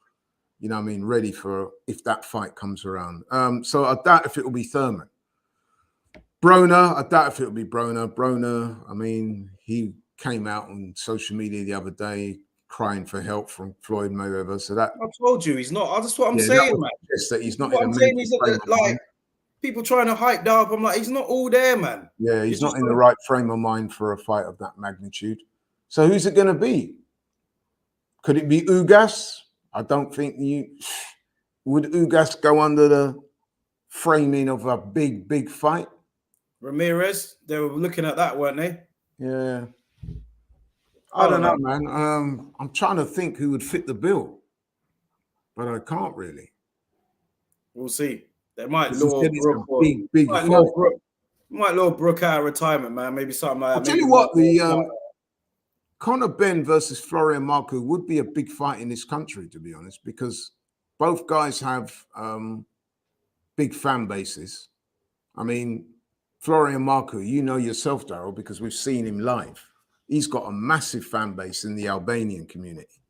you know what I mean, ready for if that fight comes around. So I doubt if it will be Thurman. Broner, I doubt if it will be Broner. Broner, I mean, he came out on social media the other day crying for help from Floyd Mayweather. So that I told you he's not. That's what I'm saying, man. Just that he's not what in I'm a saying mental is like people trying to hype that up. I'm like, he's not all there, man. Yeah, he's not in the right frame of mind for a fight of that magnitude. So who's it going to be? Could it be Ugas? I don't think would Ugas go under the framing of a big fight. Ramirez, they were looking at that, weren't they? Yeah. I don't know, man. I'm trying to think who would fit the bill, but I can't really. We'll see. They might lure Brook. Might lure Brook out of retirement, man. Maybe something like that. I'll tell you what, the Conor Benn versus Florian Marco would be a big fight in this country, to be honest, because both guys have big fan bases. I mean, Florian Marco, you know yourself, Daryl, because we've seen him live. He's got a massive fan base in the Albanian community.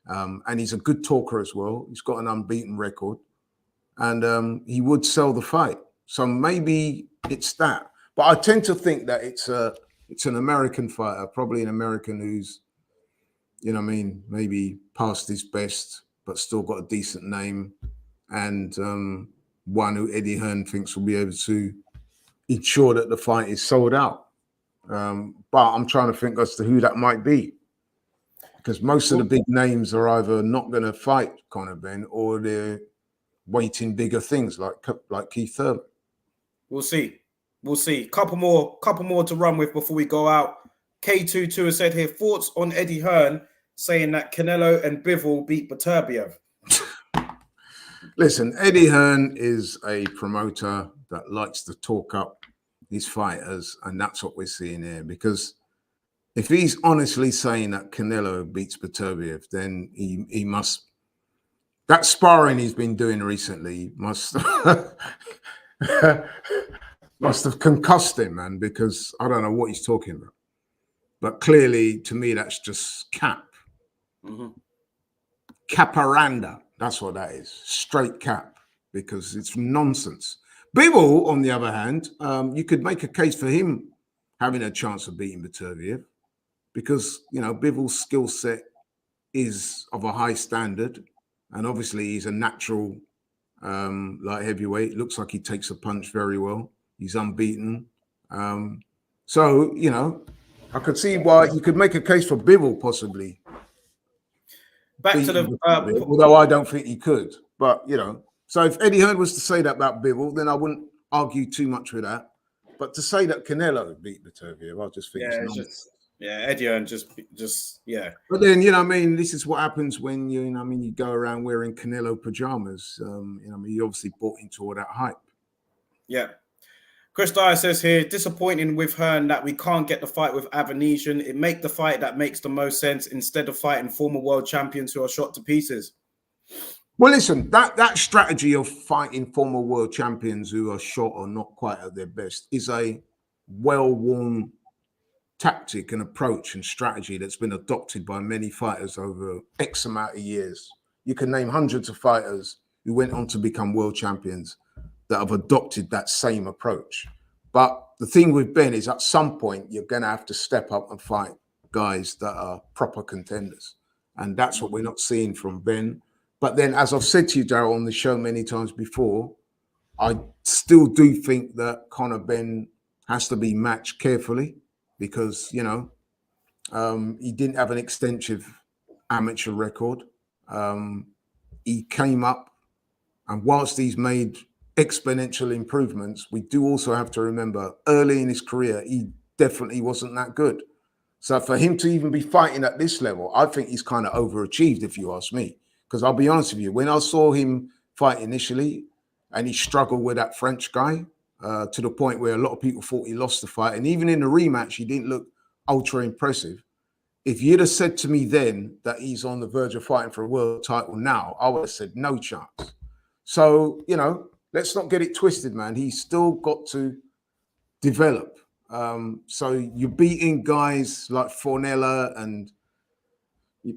And he's a good talker as well. He's got an unbeaten record. And he would sell the fight. So maybe it's that. But I tend to think that it's an American fighter, probably an American who's, you know what I mean, maybe past his best, but still got a decent name. And one who Eddie Hearn thinks will be able to ensure that the fight is sold out. But I'm trying to think as to who that might be. Because most of the big names are either not going to fight Conor Benn or they're waiting bigger things like Keith Thurman. We'll see. Couple more to run with before we go out. K22 has said here, thoughts on Eddie Hearn saying that Canelo and Bivol beat Beterbiev. Listen, Eddie Hearn is a promoter that likes to talk up his fighters, and that's what we're seeing here. Because if he's honestly saying that Canelo beats Beterbiev, then he must. That sparring he's been doing recently must have concussed him, man. Because I don't know what he's talking about, but clearly to me that's just cap. Caparanda. That's what that is. Straight cap, because it's nonsense. Bivol, on the other hand, you could make a case for him having a chance of beating Beterbiev because, you know, Bivol's skill set is of a high standard. And obviously he's a natural light heavyweight. It looks like he takes a punch very well. He's unbeaten. So, you know, I could see why you could make a case for Bivol possibly. Back to the although I don't think he could, but you know, so if Eddie Hearn was to say that about Bivol, then I wouldn't argue too much with that. But to say that Canelo beat Beterbiev, I just think Eddie Hearn just. But then, you know, I mean, this is what happens when you know, I mean, you go around wearing Canelo pajamas. You know, I mean, you obviously bought into all that hype. Yeah. Chris Dyer says here, disappointing with Hearn that we can't get the fight with Avanesian. It make the fight that makes the most sense instead of fighting former world champions who are shot to pieces. Well, listen, that strategy of fighting former world champions who are shot or not quite at their best is a well-worn tactic and approach and strategy that's been adopted by many fighters over X amount of years. You can name hundreds of fighters who went on to become world champions that have adopted that same approach. But the thing with Ben is at some point, you're going to have to step up and fight guys that are proper contenders. And that's what we're not seeing from Ben. But then, as I've said to you, Daryl, on the show many times before, I still do think that Conor Benn has to be matched carefully because, you know, he didn't have an extensive amateur record. He came up, and whilst he's made exponential improvements, we do also have to remember early in his career, he definitely wasn't that good. So for him to even be fighting at this level, I think he's kind of overachieved, if you ask me, Because I'll be honest with you, when I saw him fight initially, and he struggled with that French guy to the point where a lot of people thought he lost the fight, and even in the rematch, he didn't look ultra impressive. If you'd have said to me then that he's on the verge of fighting for a world title now, I would have said no chance. So, you know, let's not get it twisted, man. He's still got to develop. So you're beating guys like Fornella and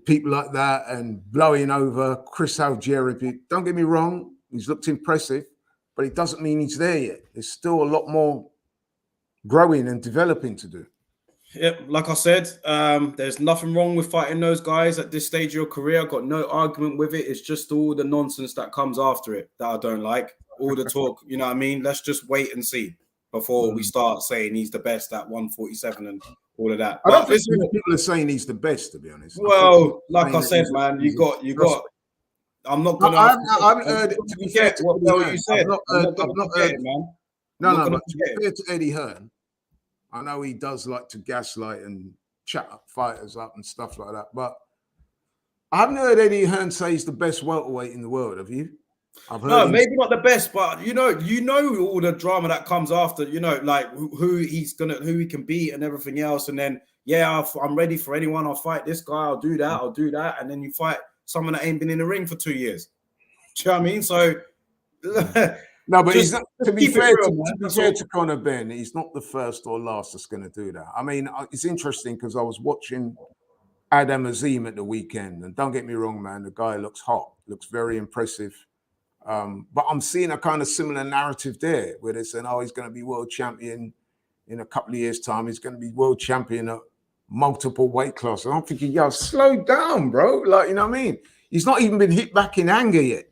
people like that and blowing over Chris Algieri. Don't get me wrong, he's looked impressive, but it doesn't mean he's there yet. There's still a lot more growing and developing to do. Yep, like I said, there's nothing wrong with fighting those guys at this stage of your career. I've got no argument with it. It's just all the nonsense that comes after it that I don't like. All the talk, you know what I mean? Let's just wait and see before we start saying he's the best at 147 and all of that. I don't think people are saying he's the best, to be honest. Well, like I said, man, you got. I'm not gonna. I haven't heard it. To be fair to what you said, I've not heard, man. No, but to be fair to Eddie Hearn, I know he does like to gaslight and chat fighters up and stuff like that, but I haven't heard Eddie Hearn say he's the best welterweight in the world. Have you? No, maybe not the best, but you know all the drama that comes after. You know, like who he can beat and everything else, and then I'm ready for anyone. I'll fight this guy. I'll do that, and then you fight someone that ain't been in the ring for 2 years. Do you know what I mean? So. No, but he's not, to be fair to Conor Benn, he's not the first or last that's going to do that. I mean, it's interesting because I was watching Adam Azim at the weekend, and don't get me wrong, man, the guy looks hot, looks very impressive. But I'm seeing a kind of similar narrative there where they're saying, oh, he's going to be world champion in a couple of years' time. He's going to be world champion at multiple weight classes. I'm thinking, yo, slow down, bro. Like, you know what I mean? He's not even been hit back in anger yet.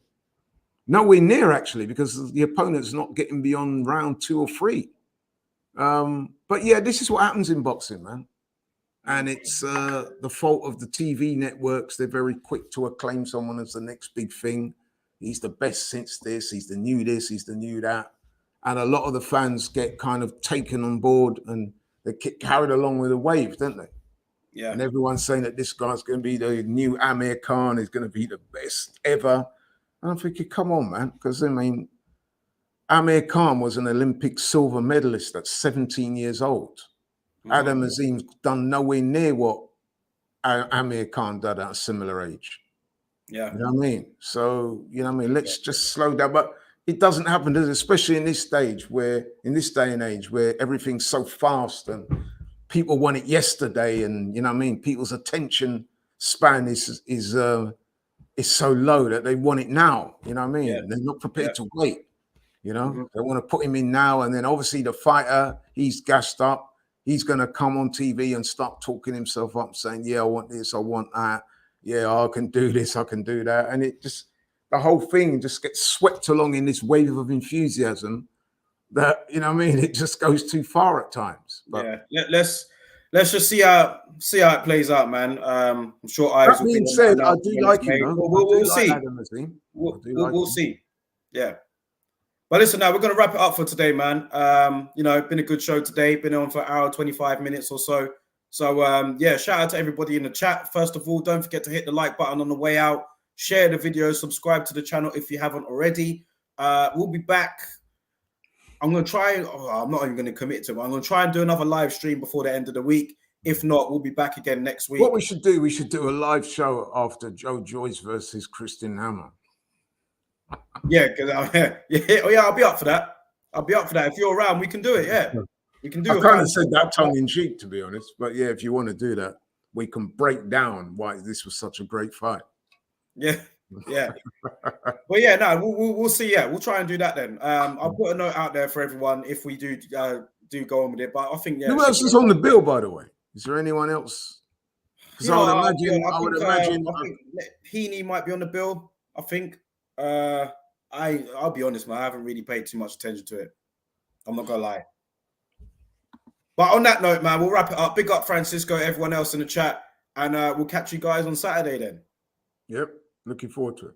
Nowhere near, actually, because the opponent's not getting beyond round 2 or 3. But yeah, this is what happens in boxing, man. And it's the fault of the TV networks. They're very quick to acclaim someone as the next big thing. He's the best since this. He's the new this. He's the new that. And a lot of the fans get kind of taken on board and they get carried along with the wave, don't they? Yeah. And everyone's saying that this guy's going to be the new Amir Khan. He's going to be the best ever. And I'm thinking, come on, man. Because, I mean, Amir Khan was an Olympic silver medalist at 17 years old. Mm-hmm. Adam Azim's done nowhere near what Amir Khan did at a similar age. Yeah. You know what I mean? So, you know what I mean? Let's just slow down. But it doesn't happen, especially in this day and age, where everything's so fast and people want it yesterday. And, you know what I mean? People's attention span is so low that they want it now. You know what I mean? Yeah. They're not prepared to wait. You know, they want to put him in now. And then obviously the fighter, he's gassed up. He's going to come on TV and start talking himself up, saying, yeah, I want this, I want that. Yeah, I can do this, I can do that. And it just, the whole thing just gets swept along in this wave of enthusiasm that, you know what I mean? It just goes too far at times. But yeah, let's just see how it plays out, man. I'm sure Ives that being said, I do like him. We'll see. We'll see. Yeah. But listen, now we're going to wrap it up for today, man. You know, been a good show today. Been on for an hour, 25 minutes or so. So, yeah, shout out to everybody in the chat. First of all, don't forget to hit the like button on the way out. Share the video. Subscribe to the channel if you haven't already. We'll be back. I'm going to try. I'm not even going to commit to it. I'm going to try and do another live stream before the end of the week. If not, we'll be back again next week. What we should do a live show after Joyce versus Christian Hammer. Yeah, because I'll be up for that. If you're around, we can do it. Yeah, we can do it. I kind of said that tongue in cheek, to be honest. But yeah, if you want to do that, we can break down why this was such a great fight. Yeah. Well, yeah, no, we'll see. Yeah, we'll try and do that then. I'll put a note out there for everyone if we do go on with it. But I think who else is on the bill, by the way? Is there anyone else? Because I would imagine. I think Heaney might be on the bill. I think. I'll be honest, man. I haven't really paid too much attention to it. I'm not gonna lie. But on that note, man, we'll wrap it up. Big up Francisco, everyone else in the chat, and we'll catch you guys on Saturday then. Yep, looking forward to it.